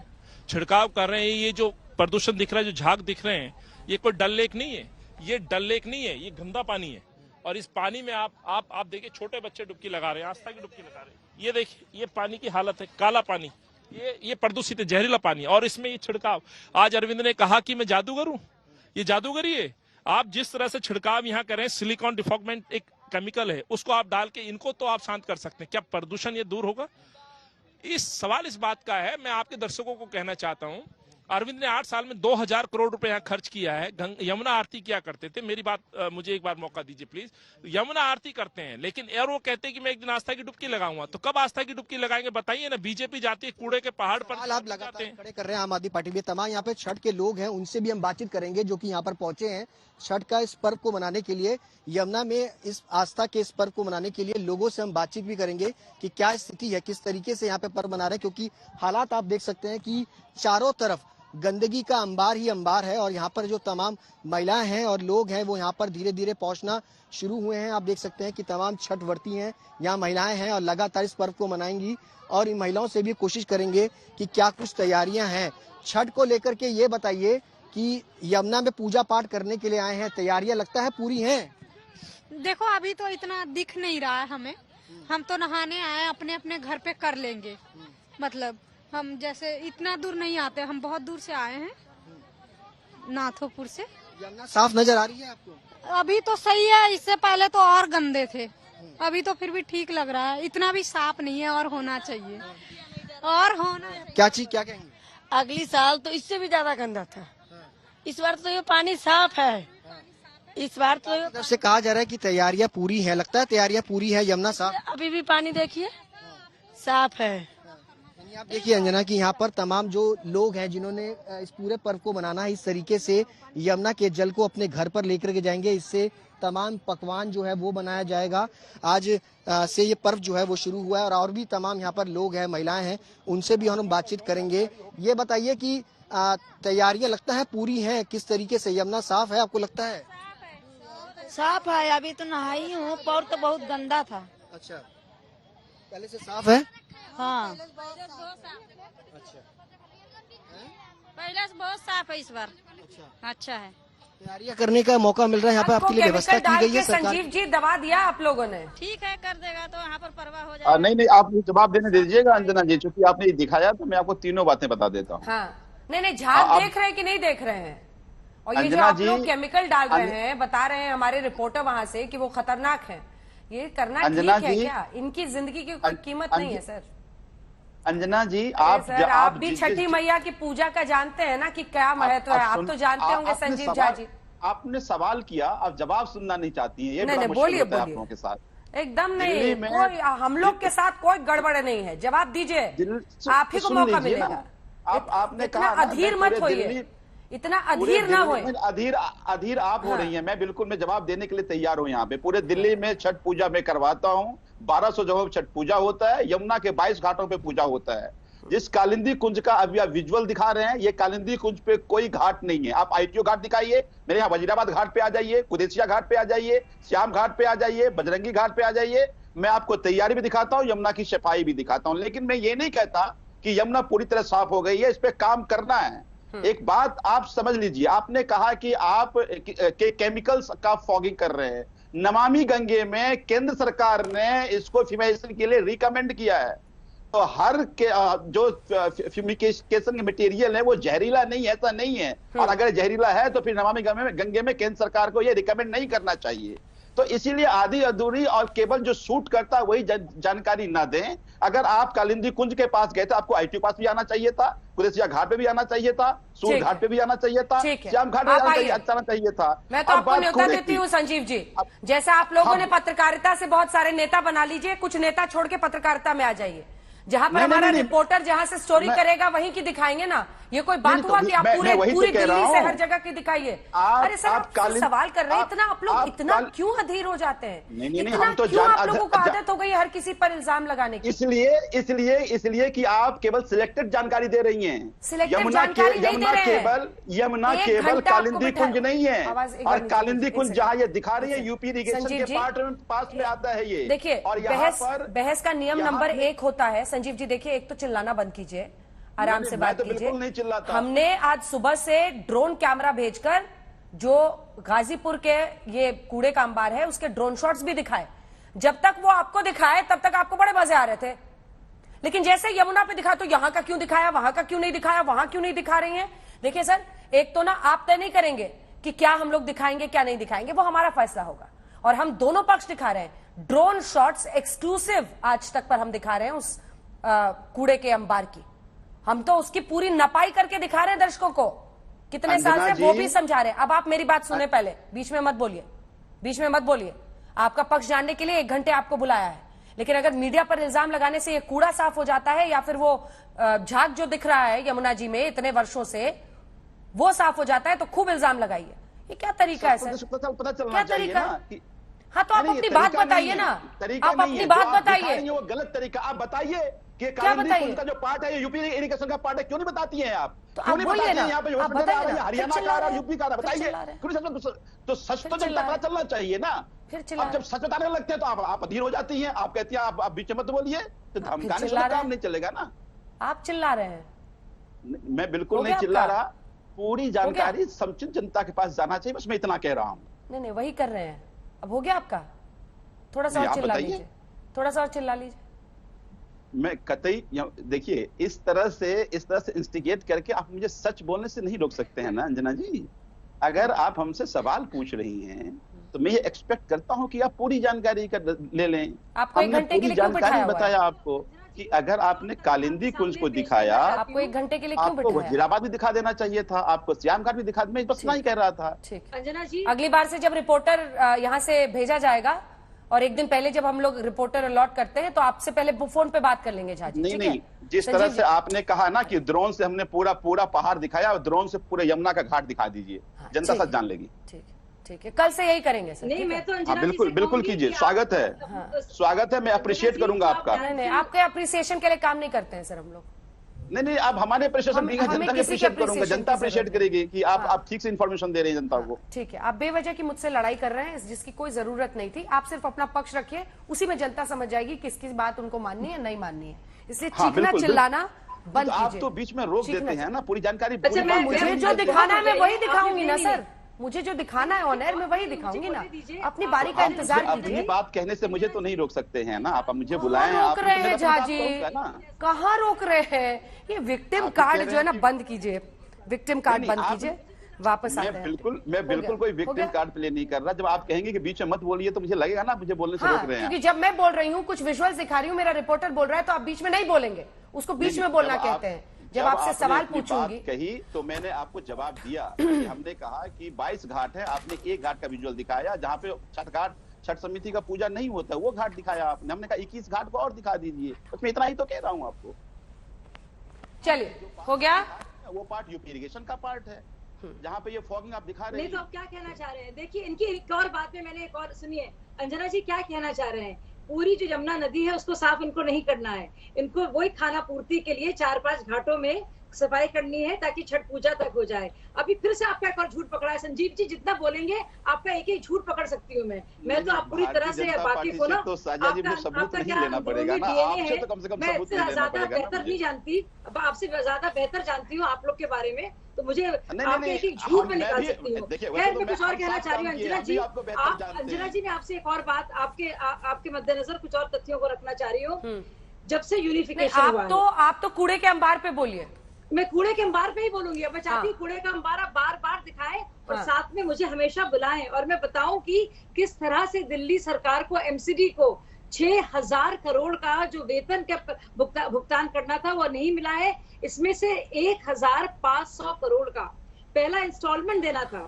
हैं। ये जो प्रदूषण दिख रहा है, जो झाग दिख रहे हैं, ये कोई डल लेक नहीं है, ये डल लेक नहीं है, ये गंदा पानी है। और इस पानी में आप देखिए छोटे बच्चे डुबकी लगा रहे हैं, आस्था की डुबकी लगा रहे हैं। ये देखिए ये पानी की हालत है, काला पानी, ये प्रदूषित है, जहरीला पानी। और इसमें ये छिड़काव, आज अरविंद ने कहा कि मैं जादूगर हूं, ये जादूगरी है। आप जिस तरह से छिड़काव यहाँ करें, सिलिकॉन डिफॉगमेंट एक केमिकल है, उसको आप डाल के इनको तो आप शांत कर सकते हैं, क्या प्रदूषण ये दूर होगा? सवाल इस बात का है, मैं आपके दर्शकों को कहना चाहता हूं, अरविंद ने 8 साल में 2000 करोड़ रुपए यहाँ खर्च किया है। यमुना आरती क्या करते थे, मेरी बात मुझे एक बार मौका दीजिए प्लीज। यमुना आरती करते हैं, लेकिन यार वो कहते हैं कि मैं एक दिन आस्था की डुबकी लगाऊंगा, तो कब आस्था की डुबकी लगाएंगे बताइए ना। बीजेपी जाती है कूड़े के पहाड़ पर। आप लगातार खड़े कर रहे हैं आम आदमी पार्टी में, तमाम यहाँ पे छठ के लोग हैं, उनसे भी हम बातचीत करेंगे जो कि यहाँ पर पहुंचे हैं छठ का इस पर्व को मनाने के लिए। यमुना में इस आस्था के इस पर्व को मनाने के लिए लोगों से हम बातचीत भी करेंगे कि क्या स्थिति है, किस तरीके से यहाँ पे पर्व मना रहे हैं, क्योंकि हालात आप देख सकते हैं कि चारों तरफ गंदगी का अंबार ही अंबार है। और यहाँ पर जो तमाम महिलाएं हैं और लोग हैं वो यहाँ पर धीरे धीरे पहुंचना शुरू हुए हैं। आप देख सकते हैं कि तमाम छठ व्रती हैं, यहाँ महिलाएं हैं और लगातार इस पर्व को मनाएंगी। और इन महिलाओं से भी कोशिश करेंगे कि क्या कुछ तैयारियां हैं छठ को लेकर के। ये बताइए कि यमुना में पूजा पाठ करने के लिए आए हैं, तैयारियां लगता है पूरी हैं? देखो अभी तो इतना दिख नहीं रहा है हमें, हम तो नहाने आए, अपने अपने घर पे कर लेंगे। मतलब हम जैसे इतना दूर नहीं आते, हम बहुत दूर से आए हैं, नाथोपुर से। यमुना साफ नजर आ रही है आपको? अभी तो सही है, इससे पहले तो और गंदे थे, अभी तो फिर भी ठीक लग रहा है। इतना भी साफ नहीं है और होना चाहिए, और होना। क्या कहेंगे? अगली साल तो इससे भी ज्यादा गंदा था, इस बार तो ये पानी साफ है। इस बार तो से कहा जा रहा है कि तैयारियां पूरी हैं, लगता है तैयारियां पूरी है, यमुना साफ? अभी भी पानी देखिए साफ है। आप देखिए अंजना कि यहाँ पर तमाम जो लोग हैं जिन्होंने इस पूरे पर्व को मनाना है, इस तरीके से यमुना के जल को अपने घर पर लेकर के जाएंगे। इससे तमाम पकवान जो है वो बनाया जाएगा। आज से ये पर्व जो है वो शुरू हुआ है और भी तमाम यहाँ पर लोग हैं, महिलाएं हैं, उनसे भी हम बातचीत करेंगे। ये बताइए कि तैयारियां लगता है पूरी हैं, किस तरीके से यमुना साफ है आपको लगता है? साफ है, अभी तो नहाई हूँ, पर तो बहुत गंदा था। अच्छा, पहले से साफ है? हाँ, अच्छा, पहले से बहुत साफ है, इस बार अच्छा है। तैयारियां करने का मौका मिल रहा है यहाँ पे, आपके लिए व्यवस्था की गई है सरकार? संजीव जी दबा दिया आप लोगों ने? ठीक है, कर देगा तो यहाँ पर परवाह हो जाएगा। नहीं आप जवाब देने दीजिएगा अंजना जी, चूंकि आपने दिखाया तो मैं आपको तीनों बातें बता देता हूँ। हाँ, नहीं झाग देख रहे हैं कि नहीं देख रहे हैं? और ये जो आप लोग केमिकल डाल रहे हैं, बता रहे हैं हमारे रिपोर्टर वहां से कि वो खतरनाक है, ये करना ठीक है क्या? इनकी जिंदगी की कोई कीमत नहीं है सर। अंजना जी आप भी छठी मैया की पूजा का जानते हैं ना कि क्या महत्व है, आप तो जानते होंगे संजीव झा जी। आपने सवाल किया, आप जवाब सुनना नहीं चाहती हैं, ये नहीं, बोलिए आप लोगों के साथ। एकदम नहीं, कोई हम लोग के साथ कोई गड़बड़ नहीं है, जवाब दीजिए, आप ही को मौका मिलेगा। आपने कहा अधीर मत होइए, इतना अधीर ना होए। अधीर आप हो रही हैं। मैं बिल्कुल जवाब देने के लिए तैयार हूं। यहाँ पे पूरे दिल्ली में छठ पूजा मैं करवाता हूं, 1200 जगहों पर छठ पूजा होता है, यमुना के 22 घाटों पे पूजा होता है। जिस कालिंदी कुंज का अभी आप विजुअल दिखा रहे हैं, ये कालिंदी कुंज पे कोई घाट नहीं है। आप आईटीओ घाट दिखाइए, मेरे यहाँ वजीराबाद घाट पे आ जाइए, कुदेसिया घाट पे आ जाइए, श्याम घाट पे आ जाइए, बजरंगी घाट पे आ जाइए। मैं आपको तैयारी भी दिखाता हूँ, यमुना की सफाई भी दिखाता हूँ। लेकिन मैं ये नहीं कहता कि यमुना पूरी तरह साफ हो गई है, इस पे काम करना है। एक बात आप समझ लीजिए, आपने कहा कि आप केमिकल्स का फॉगिंग कर रहे हैं। नमामि गंगे में केंद्र सरकार ने इसको फ्यूमिगेशन के लिए रिकमेंड किया है, तो हर जो फ्यूमिगेशन के मटेरियल है वो जहरीला नहीं है, ऐसा नहीं है। और अगर जहरीला है तो फिर नमामि गंगे में केंद्र सरकार को ये रिकमेंड नहीं करना चाहिए। तो इसीलिए आधी अधूरी और केवल जो शूट करता है वही जानकारी ना दें। अगर आप कालिंदी कुंज के पास गए थे, आपको आईटीओ पास भी आना चाहिए था, कुदेसिया घाट पे भी आना चाहिए था, सूर्य घाट पे भी आना चाहिए था, श्याम घाट पे आना चाहिए था। मैं तो आपको न्योता देती हूँ संजीव जी, जैसा आप लोगों ने पत्रकारिता से बहुत सारे नेता बना लीजिए, कुछ नेता छोड़ के पत्रकारिता में आ जाइए। जहां पर हमारा रिपोर्टर जहां से स्टोरी करेगा वहीं की दिखाएंगे ना। ये कोई बात हुआ कि आप पूरी दिल्ली से हर जगह की दिखाइए? अरे सर, आप सवाल कर रहे हैं, इतना आप लोग इतना क्यों अधीर हो जाते हैं? इतना क्यों आप लोगों को आदत हो गई हर किसी पर इल्जाम लगाने की? इसलिए कि आप केवल सिलेक्टेड जानकारी दे रही हैं। सिलेक्टेड जानकारी नहीं दे रहे हैं। यमुना केवल कालिंदी कुंज नहीं है, और कालिंदी कुंज जहाँ ये दिखा रही है यूपी इरिगेशन के पास में आता है ये। देखिए, बहस का नियम नंबर 1 होता है संजीव जी। देखिए, एक तो चिल्लाना बंद कीजिए, आराम से बात कीजिए। हमने आज सुबह से ड्रोन कैमरा भेजकर जो गाजीपुर के ये कूड़े का अंबार है उसके ड्रोन शॉट्स भी दिखाए। जब तक वो आपको दिखाए तब तक आपको बड़े मजे आ रहे थे, लेकिन जैसे यमुना पे दिखा तो यहां का क्यों दिखाया, वहां का क्यों नहीं दिखाया, वहां क्यों नहीं दिखा रही हैं। देखिए सर, एक तो ना आप तय नहीं करेंगे कि क्या हम लोग दिखाएंगे क्या नहीं दिखाएंगे, वो हमारा फैसला होगा, और हम दोनों पक्ष दिखा रहे हैं। ड्रोन शॉट्स एक्सक्लूसिव आज तक पर हम दिखा रहे हैं उस कूड़े के अंबार की, हम तो उसकी पूरी नपाई करके दिखा रहे हैं दर्शकों को, कितने साल से वो भी समझा रहे हैं। अब आप मेरी बात सुने, पहले बीच में मत बोलिए, बीच में मत बोलिए। आपका पक्ष जानने के लिए 1 घंटे आपको बुलाया है, लेकिन अगर मीडिया पर इल्जाम लगाने से ये कूड़ा साफ हो जाता है या फिर वो झाग जो दिख रहा है यमुना जी में इतने वर्षों से वो साफ हो जाता है, तो खूब इल्जाम लगाइए। ये क्या तरीका है सर, पता चलना क्या चाहिए तरीका? ना। हाँ तो आप अपनी बात बताइए ना, आप अपनी बात बताइए। वो गलत तरीका आप बताइए कि क्या बताइए? का जो पार्ट है यूपी इरिगेशन का पार्ट है, क्यों नहीं बताती हैं आप? तो क्यों आप नहीं बोलिए बताती ना, हैं? यहाँ पे आप बताइए ना, हरियाणा फिर का आ रहा है, चिल्ला यूपी का आ रहा है, बताइए। क्यों नहीं तो सच तो जब पता चलना चाहिए ना। फिर चिल्ला अब जब सच बताने लगते हैं तो आप अधीर हो जाती हैं, आप कहती हैं आप बीच में मत बोलिए, तो धमकाने से काम नहीं चलेगा ना। आप चिल्ला रहे हैं, मैं बिल्कुल नहीं चिल्ला रहा, पूरी जानकारी समुचित जनता के पास जाना चाहिए, बस मैं इतना कह रहा हूँ। नहीं वही कर रहे हैं। अब हो गया आपका, थोड़ा सा और चिल्ला लीजिए, थोड़ा सा और चिल्ला लीजिए। मैं कतई देखिए, इस तरह से इंस्टिगेट करके आप मुझे सच बोलने से नहीं रोक सकते हैं ना अंजना जी। अगर आप हमसे सवाल पूछ रही हैं तो मैं ये एक्सपेक्ट करता हूं कि आप पूरी जानकारी ले लें। आपको 1 घंटे के लिए क्यों बिठाया हुआ है? बताया आपको कि अगर आपने कालिंदी कुंज को दिखाया, आपको 1 घंटे के लिए क्यों आपको वजीराबाद भी दिखा देना चाहिए था, आपको श्याम घाट भी दिखा, मैं बस नहीं कह रहा था। ठीक, अंजना जी, अगली बार से जब रिपोर्टर यहाँ से भेजा जाएगा और 1 दिन पहले जब हम लोग रिपोर्टर अलॉट करते हैं तो आपसे पहले फोन पे बात कर लेंगे झा जी। नहीं, जिस तरह से आपने कहा ना कि ड्रोन से हमने पूरा पहाड़ दिखाया, और ड्रोन से पूरे यमुना का घाट दिखा दीजिए, जनता सब जान लेगी। ठीक है, कल से यही करेंगे सर। नहीं, मैं तो अंजना जी बिल्कुल बिल्कुल कीजिए, स्वागत है, स्वागत है, मैं अप्रिशिएट करूंगा आपका। नहीं, आपके अप्रिसिएशन के लिए काम नहीं करते हैं सर हम लोग। नहीं, आप हमारे अप्रिशिएशन देंगे, जनता भी अप्रिशिएट करूंगा, जनता अप्रिशिएट करेगी कि आप ठीक से इन्फॉर्मेशन दे रहे हैं जनता को। ठीक है, आप बेवजह की मुझसे लड़ाई कर रहे हैं जिसकी कोई जरूरत नहीं थी। आप सिर्फ अपना पक्ष रखिए, उसी में जनता समझ जाएगी किसकी बात उनको माननी है नहीं माननी है। इसलिए चीखना चिल्लाना बंद कीजिए। आप तो बीच में रोक देते हैं ना पूरी जानकारी। मुझे जो दिखाना है मैं वही दिखाऊंगी ना सर, मुझे जो दिखाना है ऑन एयर में वही दिखाऊंगी ना। अपनी बारी का इंतजार कीजिए। अपनी बात कहने से मुझे तो नहीं रोक सकते हैं ना, आप मुझे बुलाएं। रोक रहे हैं झा जी, कहाँ रोक रहे हैं? ये विक्टिम कार्ड जो है ना बंद कीजिए, विक्टिम कार्ड बंद कीजिए, वापस आते हैं। मैं बिल्कुल कोई विक्टिम कार्ड प्ले नहीं कर रहा। जब आप कहेंगे कि बीच में मत बोलिए तो मुझे लगेगा ना मुझे बोलने से रोक रहे हैं। क्योंकि जब मैं बोल रही हूँ, कुछ विजुअल्स दिखा रही हूँ, मेरा रिपोर्टर बोल रहा है, तो आप बीच में नहीं बोलेंगे, उसको बीच में बोलना कहते हैं। जब आपसे सवाल पूछूंगी कही तो मैंने आपको जवाब दिया कि हमने कहा कि 22 घाट है, आपने एक घाट का विजुअल दिखाया जहाँ पे छठ समिति का पूजा नहीं होता, वो घाट दिखाया आपने। हमने कहा 21 घाट को और दिखा दीजिए, उसमें इतना ही तो कह रहा हूँ आपको। चलिए, हो गया। वो पार्ट यूपी इरिगेशन का पार्ट है जहाँ पे ये फॉगिंग आप दिखा रहे हैं। नहीं तो आप क्या कहना चाह रहे हैं? देखिए, इनकी एक और बात में मैंने एक और सुनिए, अंजना जी क्या कहना चाह रहे हैं? पूरी जो यमुना नदी है उसको साफ इनको नहीं करना है, इनको वही खाना पूर्ति के लिए 4-5 घाटों में सफाई करनी है ताकि छठ पूजा तक हो जाए। अभी फिर से आपका एक और झूठ पकड़ा है संजीव जी, जितना बोलेंगे आपका एक ही झूठ पकड़ सकती हूँ मैं तो आप पूरी तरह से वाकिफ हो ना। तो साझा जी मुझे सबूत नहीं लेना पड़ेगा ना, आपसे तो कम से कम सबूत लेना ज्यादा पड़ेगा। बेहतर नहीं जानती, आपसे ज्यादा बेहतर जानती हूँ आप लोग के बारे में, तो मुझे आपके एक झूठ में निकाल सकती हूँ। खैर, मैं कुछ और कहना चाह रही हूँ अंजना जी, अंजना जी मैं आपसे एक और बात आपके मद्देनजर कुछ और तथ्यों को रखना चाह रही हूँ। जब से यूनिफिकेशन हुआ है, आप तो कूड़े के अंबार पे बोलिए। मैं कूड़े के अंबार पे ही बोलूंगी। अब मैं चाहती हूँ कूड़े का अंबार बार बार दिखाएं और साथ में मुझे हमेशा बुलाएं, और मैं बताऊं कि किस तरह से दिल्ली सरकार को, एमसीडी को 6000 करोड़ का जो वेतन के भुगतान करना था वो नहीं मिला है। इसमें से 1500 करोड़ का पहला इंस्टॉलमेंट देना था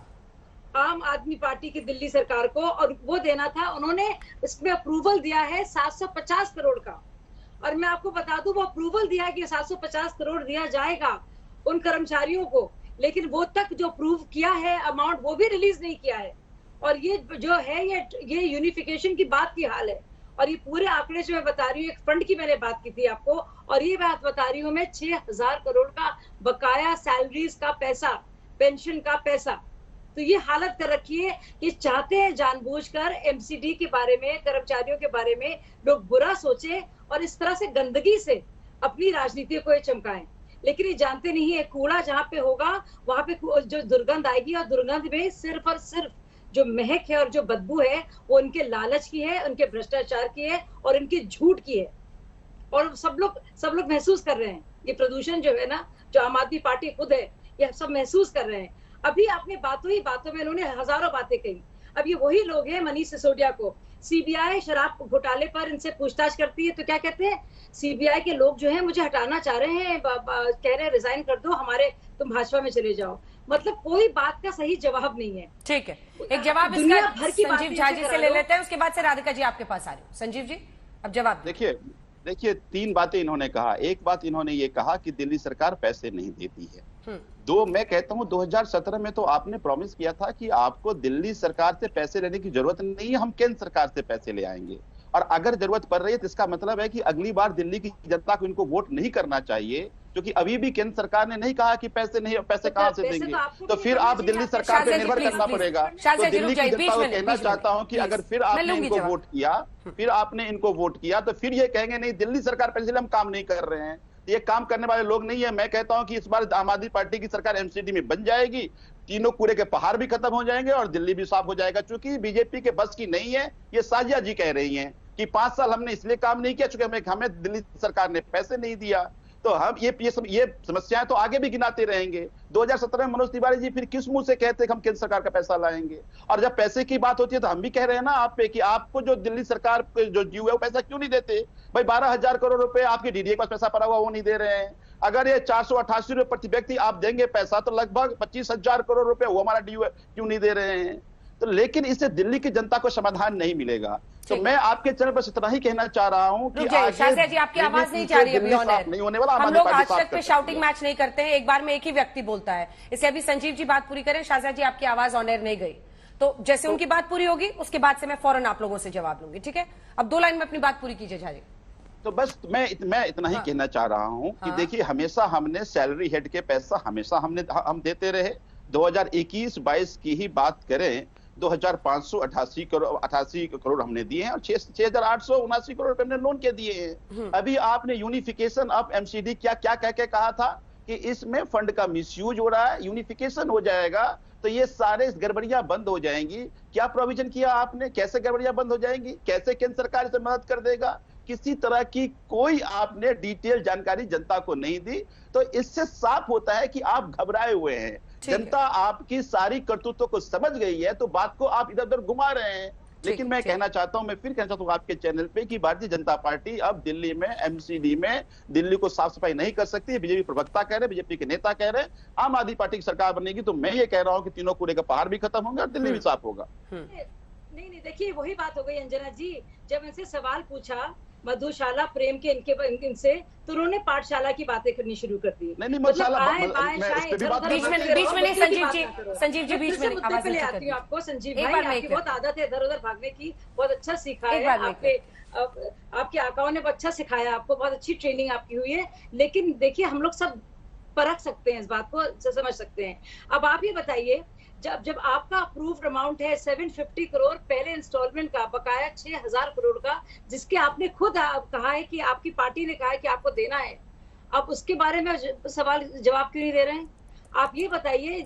आम आदमी पार्टी की दिल्ली सरकार को, और वो देना था, उन्होंने इसमें अप्रूवल दिया है 750 करोड़ का। और मैं आपको बता दूं, वो अप्रूवल दिया है कि 750 करोड़ दिया जाएगा उन कर्मचारियों को, लेकिन वो तक जो अप्रूव किया है अमाउंट वो भी रिलीज नहीं किया है। और ये जो है ये यूनिफिकेशन की बात की हाल है। और ये पूरे आंकड़े जो मैं बता रही हूँ, एक फंड की मैंने बात की थी आपको, और ये बात बता रही हूँ मैं 6000 करोड़ का बकाया सैलरीज का पैसा, पेंशन का पैसा। तो ये हालत कर रखी है कि चाहते हैं जानबूझकर एमसीडी के बारे में, कर्मचारियों के बारे में लोग बुरा सोचे और इस तरह से गंदगी से अपनी राजनीति को चमकाएं। लेकिन ये जानते नहीं है कूड़ा जहाँ पे होगा वहां पे जो दुर्गंध आएगी, और दुर्गंध में सिर्फ और सिर्फ जो महक है और जो बदबू है वो उनके लालच की है, उनके भ्रष्टाचार की है और उनके झूठ की है। और सब लोग महसूस कर रहे हैं ये प्रदूषण जो है ना, जो आम आदमी पार्टी खुद है, ये सब महसूस कर रहे हैं। अभी आपने बातों ही बातों में इन्होंने हजारों बातें कही। अब ये वही लोग हैं, मनीष सिसोदिया को सीबीआई शराब घोटाले पर इनसे पूछताछ करती है तो क्या कहते हैं, सीबीआई के लोग जो हैं मुझे हटाना चाह रहे हैं, कह रहे हैं रिजाइन कर दो, तुम भाजपा में चले जाओ। मतलब कोई बात का सही जवाब नहीं है। ठीक है, एक जवाब इसका संजीव झा जी से ले लेते हैं, उसके बाद से राधिका जी आपके पास आ रही हूँ। संजीव जी अब जवाब देखिए 3 बातें इन्होंने कहा। एक बात इन्होंने ये कहा कि दिल्ली सरकार पैसे नहीं देती है। 2, मैं कहता हूं 2017 में तो आपने प्रॉमिस किया था कि आपको दिल्ली सरकार से पैसे लेने की जरूरत नहीं है, हम केंद्र सरकार से पैसे ले आएंगे। और अगर जरूरत पड़ रही है तो इसका मतलब है कि अगली बार दिल्ली की जनता को इनको वोट नहीं करना चाहिए, क्योंकि अभी भी केंद्र सरकार ने नहीं कहा कि पैसे कहां से देंगे, तो फिर आप दिल्ली सरकार पे निर्भर करना पड़ेगा। तो दिल्ली की जनता को कहना चाहता हूं कि अगर फिर आपने इनको वोट किया तो फिर ये कहेंगे नहीं दिल्ली सरकार पैसे हम काम नहीं कर रहे हैं। ये काम करने वाले लोग नहीं है। मैं कहता हूं कि इस बार आम आदमी पार्टी की सरकार एमसीडी में बन जाएगी, तीनों कूड़े के पहाड़ भी खत्म हो जाएंगे और दिल्ली भी साफ हो जाएगा। चूंकि बीजेपी के बस की नहीं है, ये साजिया जी कह रही हैं कि 5 साल हमने इसलिए काम नहीं किया चूंकि हमें दिल्ली सरकार ने पैसे नहीं दिया। तो हम ये समस्याएं तो आगे भी गिनाते रहेंगे। 2017 में मनोज तिवारी जी फिर किस मुंह से कहते कि हम केंद्र सरकार का पैसा लाएंगे, और जब पैसे की बात होती है तो हम भी कह रहे हैं ना आप पे कि आपको जो दिल्ली सरकार जो ड्यू है वो पैसा क्यों नहीं देते। भाई 12,000 करोड़ रुपए आपके डीडीए के पास पैसा पड़ा हुआ वो नहीं दे रहे हैं। अगर ये 488 रुपए प्रति व्यक्ति आप देंगे पैसा तो लगभग 25,000 करोड़ रुपए वो हमारा ड्यू है, क्यों नहीं दे रहे हैं। तो लेकिन इससे दिल्ली की जनता को समाधान नहीं मिलेगा। तो मैं आपके चैनल पर इतना ही कहना चाह रहा हूं कि शाजिया जी आपकी आवाज नहीं जा रही है, नहीं होने वाला। हम लोग आज तक पे शाउटिंग मैच नहीं करते हैं, एक बार में एक ही व्यक्ति बोलता है। इसे अभी संजीव जी बात पूरी करें। शाजिया जी आपकी आवाज ऑन एयर नहीं गई, तो जैसे उनकी बात पूरी होगी उसके बाद से मैं फौरन आप लोगों से जवाब लूंगी। ठीक है, अब 2 लाइन में अपनी बात पूरी कीजिए झा जी। तो बस मैं इतना ही कहना चाह रहा हूं कि देखिए हमेशा हमने सैलरी हेड के पैसा हम देते रहे। 2021-22 की ही बात करें 2,588 करोड़ हमने दिए हैं और 6,879 करोड़ रुपए हमने लोन के दिए हैं। अभी आपने यूनिफिकेशन ऑफ एमसीडी क्या कह के कहा था कि इसमें फंड का मिसयूज हो रहा है, यूनिफिकेशन हो जाएगा तो ये सारे गड़बड़ियां बंद हो जाएंगी। क्या प्रोविजन किया आपने, कैसे गड़बड़ियां बंद हो जाएंगी, कैसे केंद्र सरकार इसे मदद कर देगा, किसी तरह की कोई आपने डिटेल जानकारी जनता को नहीं दी। तो इससे साफ होता है कि आप घबराए हुए हैं। जनता आपकी सारी करतूतों को समझ गई है, तो बात को आप इधर उधर घुमा रहे हैं। लेकिन मैं कहना चाहता हूं, मैं फिर कहना चाहता हूं आपके चैनल पे कि भारतीय जनता पार्टी अब दिल्ली में एमसीडी में दिल्ली को साफ सफाई नहीं कर सकती। बीजेपी प्रवक्ता कह रहे हैं, बीजेपी के नेता कह रहे हैं आम आदमी पार्टी की सरकार बनेगी तो मैं ये कह रहा हूं कि तीनों कूड़े का पहाड़ भी खत्म होंगे और दिल्ली भी साफ होगा। नहीं, देखिए वही बात हो गई अंजना जी। जब इनसे सवाल पूछा मधुशाला प्रेम के इनसे, तो उन्होंने पाठशाला की बातें करनी शुरू कर दी। नहीं, संजीव जी बीच में आवाज ले आती हूँ आपको। संजीव भाई आपकी बहुत आदत है इधर उधर भागने की, बहुत अच्छा सीखा है आपके आकाओं ने बहुत अच्छा सिखाया आपको, बहुत अच्छी ट्रेनिंग आपकी हुई है। लेकिन देखिए हम लोग सब परख सकते हैं, इस बात को समझ सकते हैं। अब आप ये बताइए, जब आपका अप्रूव्ड अमाउंट है 750 करोड़ पहले इंस्टॉलमेंट का, बकाया 6,000 करोड़ का, जिसके आपने खुद कहा है कि आपकी पार्टी ने कहा है कि आपको देना है, आप उसके बारे में सवाल जवाब क्यों नहीं दे रहे हैं? आप ये बताइए,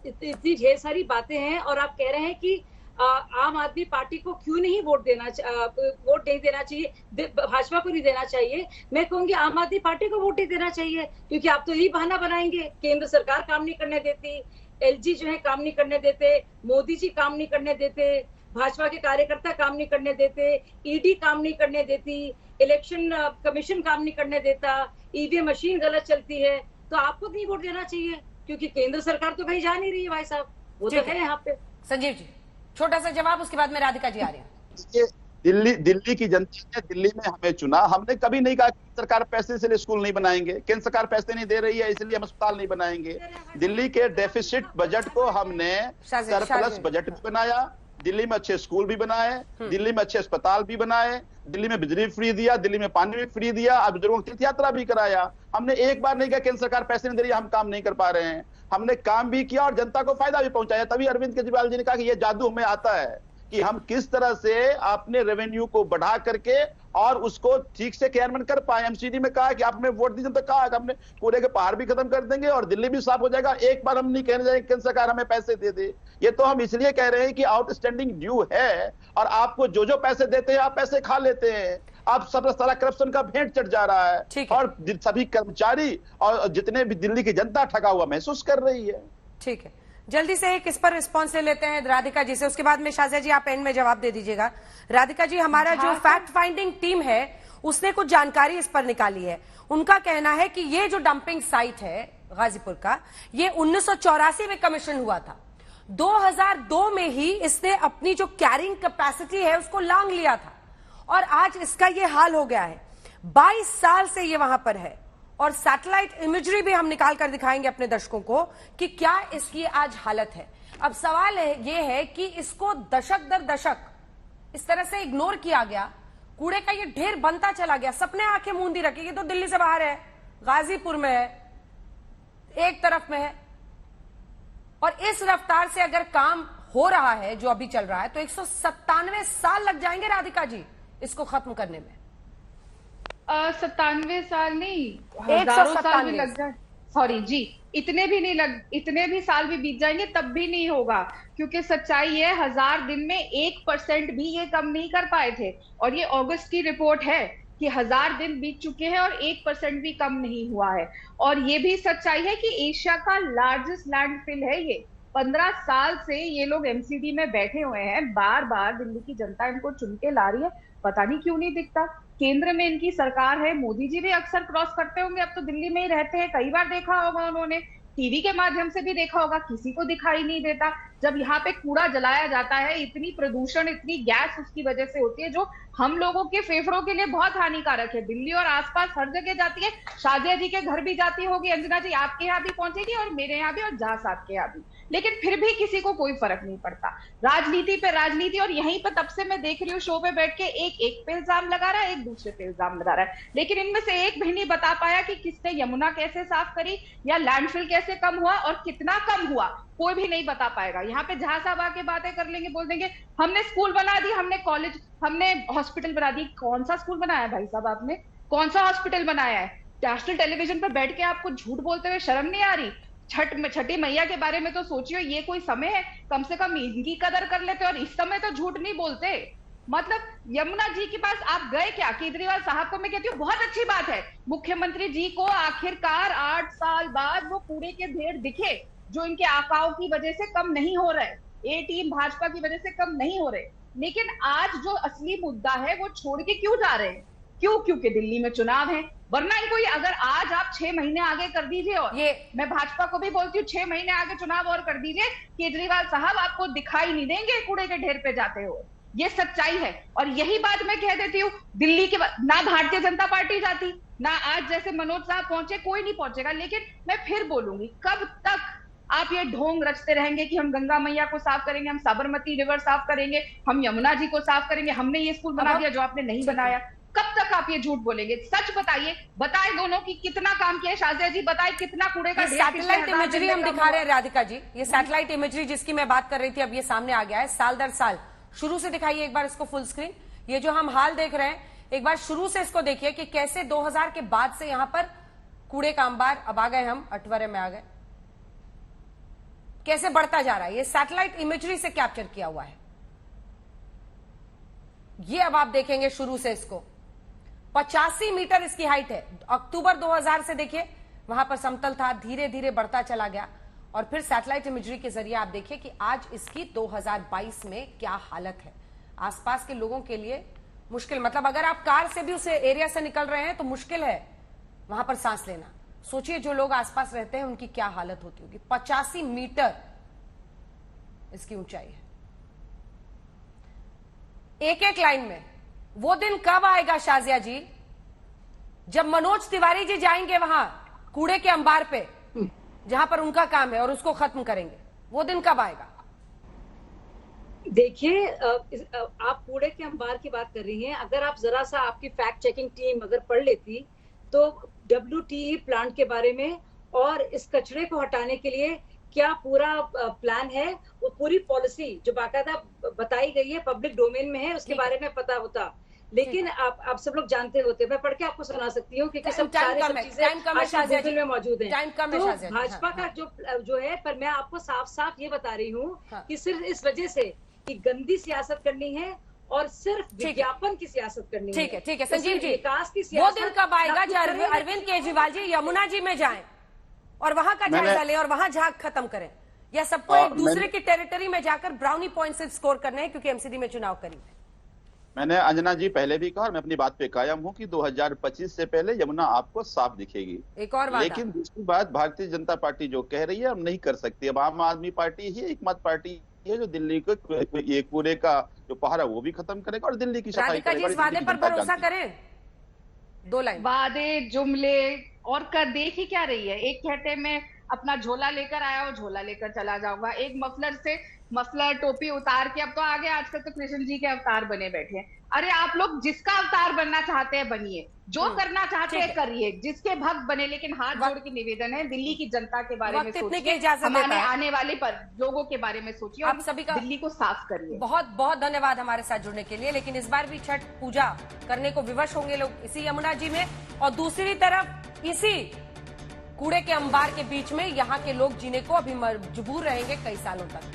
इतनी ढेर सारी बातें हैं और आप कह रहे हैं कि आम आदमी पार्टी को क्यों नहीं वोट नहीं देना चाहिए, भाजपा को नहीं देना चाहिए। मैं कहूंगी आम आदमी पार्टी को वोट नहीं देना चाहिए, क्योंकि आप तो यही बहाना बनाएंगे, केंद्र सरकार काम नहीं करने देती, एलजी जो है काम नहीं करने देते, मोदी जी काम नहीं करने देते, भाजपा के कार्यकर्ता काम नहीं करने देते, ईडी काम नहीं करने देती, इलेक्शन कमीशन काम नहीं करने देता, ईवीएम मशीन गलत चलती है। तो आपको नहीं वोट देना चाहिए, क्योंकि केंद्र सरकार तो कहीं जा नहीं रही है भाई साहब, वो तो है यहाँ पे। संजीव जी छोटा सा जवाब, उसके बाद में राधिका जी आ रही है। दिल्ली की जनता ने दिल्ली में हमें चुना। हमने कभी नहीं कहा कि सरकार पैसे से स्कूल नहीं बनाएंगे, केंद्र सरकार पैसे नहीं दे रही है इसलिए हम अस्पताल नहीं बनाएंगे। दिल्ली के डेफिसिट बजट को हमने सरप्लस बजट भी बनाया, दिल्ली में अच्छे स्कूल भी बनाए, दिल्ली में अच्छे अस्पताल भी बनाए, दिल्ली में बिजली फ्री दिया, दिल्ली में पानी भी फ्री दिया, अब बुजुर्गों की तीर्थ यात्रा भी कराया। हमने एक बार नहीं कहा केंद्र सरकार पैसे नहीं दे रही, हम काम नहीं कर पा रहे हैं। हमने काम भी किया और जनता को फायदा भी पहुंचाया। तभी अरविंद केजरीवाल जी ने कहा कि ये जादू हमें आता है, कि हम किस तरह से अपने रेवेन्यू को बढ़ा करके और उसको ठीक से क्रियान्वयन कर पाए। एमसीडी में कहा कि आपने वोट दीजिए तो कहा कि हमने कूड़े के पहाड़ भी खत्म कर देंगे और दिल्ली भी साफ हो जाएगा। एक बार हम नहीं कहने जाएंगे केंद्र सरकार हमें पैसे दे दे। ये तो हम इसलिए कह रहे हैं कि आउटस्टैंडिंग ड्यू है और आपको जो पैसे देते हैं आप पैसे खा लेते हैं। आप सब सारा करप्शन का भेंट चढ़ जा रहा है और सभी कर्मचारी और जितने भी दिल्ली की जनता ठगा हुआ महसूस कर रही है। ठीक है, जल्दी से एक इस पर रिस्पॉन्स ले लेते हैं राधिका जी से, उसके बाद में शाजिया जी आप एंड में जवाब दे दीजिएगा। राधिका जी, हमारा जो फैक्ट फाइंडिंग टीम है उसने कुछ जानकारी इस पर निकाली है। उनका कहना है कि ये जो डंपिंग साइट है गाजीपुर का, ये 1984 में कमीशन हुआ था। 2002 में ही इसने अपनी जो कैरिंग कैपेसिटी है उसको लांघ लिया था और आज इसका ये हाल हो गया है। 22 साल से ये वहां पर है और सैटेलाइट इमेजरी भी हम निकाल कर दिखाएंगे अपने दर्शकों को कि क्या इसकी आज हालत है। अब सवाल ये है कि इसको दशक दर दशक इस तरह से इग्नोर किया गया, कूड़े का ये ढेर बनता चला गया, सबने आंखें मूंदी रखी। ये तो दिल्ली से बाहर है, गाजीपुर में है, एक तरफ में है और इस रफ्तार से अगर काम हो रहा है जो अभी चल रहा है तो 197 साल लग जाएंगे राधिका जी इसको खत्म करने में। 97 साल नहीं, हजारों साल भी लग जाए। सॉरी जी, इतने भी साल भी बीत जाएंगे तब भी नहीं होगा, क्योंकि सच्चाई है 1000 दिन में 1% भी ये कम नहीं कर पाए थे। और ये अगस्त की रिपोर्ट है कि 1000 दिन बीत चुके हैं और 1% भी कम नहीं हुआ है। और ये भी सच्चाई है कि एशिया का लार्जेस्ट लैंडफिल है ये। 15 साल से ये लोग एमसीडी में बैठे हुए हैं, बार बार दिल्ली की जनता इनको चुन के ला रही है, पता नहीं क्यों नहीं दिखता। केंद्र में इनकी सरकार है, मोदी जी भी अक्सर क्रॉस करते होंगे, अब तो दिल्ली में ही रहते हैं, कई बार देखा होगा उन्होंने, टीवी के माध्यम से भी देखा होगा, किसी को दिखाई नहीं देता। जब यहाँ पे कूड़ा जलाया जाता है, इतनी प्रदूषण, इतनी गैस उसकी वजह से होती है जो हम लोगों के फेफड़ों के लिए बहुत हानिकारक है। दिल्ली और आसपास हर जगह जाती है, शाजिया जी के घर भी जाती होगी, अंजना जी आपके यहाँ भी पहुंचेगी और मेरे यहाँ भी और जहाँ साहब के यहाँ भी, लेकिन फिर भी किसी को कोई फर्क नहीं पड़ता। राजनीति पे राजनीति, और यहीं पर तब से मैं देख रही हूँ शो पे बैठ के एक पे इल्जाम लगा रहा है, एक दूसरे पे इल्जाम लगा रहा है, लेकिन इनमें से एक भी नहीं बता पाया कि किसने यमुना कैसे साफ करी या लैंडफिल कैसे कम हुआ और कितना कम हुआ, कोई भी नहीं बता पाएगा। यहाँ पे जहां साहब आके बातें कर लेंगे, बोल देंगे हमने स्कूल बना दी, हमने कॉलेज, हमने हॉस्पिटल बना दी। कौन सा स्कूल बनाया भाई साहब आपने, कौन सा हॉस्पिटल बनाया है? नेशनल टेलीविजन पर बैठ के आपको झूठ बोलते हुए शर्म नहीं आ रही? छठी मैया के बारे में तो सोचियो, ये कोई समय है, कम से कम इनकी कदर कर लेते और इस समय तो झूठ नहीं बोलते। मतलब यमुना जी के पास आप गए क्या? केजरीवाल साहब को मैं कहती हूँ बहुत अच्छी बात है, मुख्यमंत्री जी को आखिरकार 8 साल बाद वो कूड़े के ढेर दिखे जो इनके आकाओं की वजह से कम नहीं हो रहे, ए टीम भाजपा की वजह से कम नहीं हो रहे। लेकिन आज जो असली मुद्दा है वो छोड़ के क्यों जा रहे हैं? क्यों? क्योंकि दिल्ली में चुनाव है। वरना इनको अगर आज आप 6 महीने आगे कर दीजिए, और ये मैं भाजपा को भी बोलती हूँ 6 महीने आगे चुनाव और कर दीजिए, केजरीवाल साहब आपको दिखाई नहीं देंगे कूड़े के ढेर पे जाते हो। ये सच्चाई है। और यही बात मैं कह देती हूँ, दिल्ली के ना भारतीय जनता पार्टी जाती, ना आज जैसे मनोज साहब पहुंचे, कोई नहीं पहुंचेगा। लेकिन मैं फिर बोलूंगी, कब तक आप ये ढोंग रचते रहेंगे कि हम गंगा मैया को साफ करेंगे, हम साबरमती रिवर साफ करेंगे, हम यमुना जी को साफ करेंगे, हमने ये स्कूल बना दिया जो आपने नहीं बनाया? कब तक आप ये झूठ बोलेंगे? सच बताइए, बताए दोनों की कितना काम किया है। शाजिया जी बताए कितना कूड़े का सैटेलाइट इमेजरी हम दिखा रहे हैं राधिका जी, ये सैटेलाइट इमेजरी जिसकी मैं बात कर रही थी अब ये सामने आ गया है साल दर साल। शुरू से दिखाइए एक बार इसको फुल स्क्रीन। ये जो हम हाल देख रहे हैं, एक बार शुरू से इसको देखिए कि कैसे 2000 के बाद से यहां पर कूड़े का अंबार, अब आ गए हम अठवरे में आ गए, कैसे बढ़ता जा रहा है। ये सैटेलाइट इमेजरी से कैप्चर किया हुआ है। ये अब आप देखेंगे शुरू से इसको, 85 मीटर इसकी हाइट है। अक्टूबर 2000 से देखिए वहां पर समतल था, धीरे धीरे बढ़ता चला गया और फिर सैटेलाइट इमेजरी के जरिए आप देखिए कि आज इसकी 2022 में क्या हालत है। आसपास के लोगों के लिए मुश्किल, मतलब अगर आप कार से भी उस एरिया से निकल रहे हैं तो मुश्किल है वहां पर सांस लेना। सोचिए जो लोग आसपास रहते हैं उनकी क्या हालत होती होगी। 85 मीटर इसकी ऊंचाई है एक एक लाइन में। वो दिन कब आएगा शाजिया जी जब मनोज तिवारी जी जाएंगे वहां कूड़े के अंबार पे जहां पर उनका काम है और उसको खत्म करेंगे? वो दिन कब आएगा? देखिए, आप कूड़े के अंबार की बात कर रही हैं, अगर आप जरा सा आपकी फैक्ट चेकिंग टीम अगर पढ़ लेती तो WTE प्लांट के बारे में और इस कचरे को हटाने के लिए क्या पूरा प्लान है, वो पूरी पॉलिसी जो बाकायदा बताई गई है, पब्लिक डोमेन में है, उसके बारे में पता होता। लेकिन आप सब लोग जानते होते, मैं पढ़ के आपको सुना सकती हूँ क्योंकि सब सारी सब चीजें गूगल में मौजूद हैं। तो भाजपा का जो है, पर मैं आपको साफ साफ ये बता रही हूँ कि सिर्फ इस वजह से कि गंदी सियासत करनी है और सिर्फ विज्ञापन की सियासत करनी है। ठीक है संजीव जी, विकास की वो दिन कब आएगा जब अरविंद केजरीवाल जी यमुना जी में जाएं और वहां का जायजा लें और वहां झाग खत्म करें, या सबको एक दूसरे की टेरिटरी में जाकर ब्राउनी पॉइंट से स्कोर करने हैं क्योंकि एमसीडी में चुनाव करीब है? मैंने अंजना जी पहले भी कहा और मैं अपनी बात पे कायम हूं कि 2025 से पहले यमुना आपको साफ दिखेगी। एक और वादा। लेकिन दूसरी बात, भारतीय जनता पार्टी जो कह रही है हम नहीं कर सकती। अब आम आदमी पार्टी ही एकमात्र पार्टी है जो दिल्ली को एक कूड़े का जो पहाड़ है वो भी खत्म करेगा और दिल्ली की सफाई करेगा। इस वादे पर भरोसा करें? 2 लाइन वादे जुमले और कर देख ही क्या रही है। एक कहते मैं अपना झोला लेकर आया हूँ, झोला लेकर चला जाऊंगा। एक मफलर टोपी उतार के, अब तो आगे आजकल तो कृष्ण जी के अवतार बने बैठे हैं। अरे आप लोग जिसका अवतार बनना चाहते हैं बनिए, जो करना चाहते हैं करिए, जिसके भक्त बने, लेकिन हाथ जोड़ के निवेदन है दिल्ली की जनता के बारे में सोचिए, हमारे आने वाले लोगों के बारे में सोचिए, आप सभी का दिल्ली को साफ करिए। बहुत बहुत धन्यवाद हमारे साथ जुड़ने के लिए। लेकिन इस बार भी छठ पूजा करने को विवश होंगे लोग इसी यमुना जी में, और दूसरी तरफ इसी कूड़े के अंबार के बीच में यहाँ के लोग जीने को अभी मजबूर रहेंगे कई सालों तक।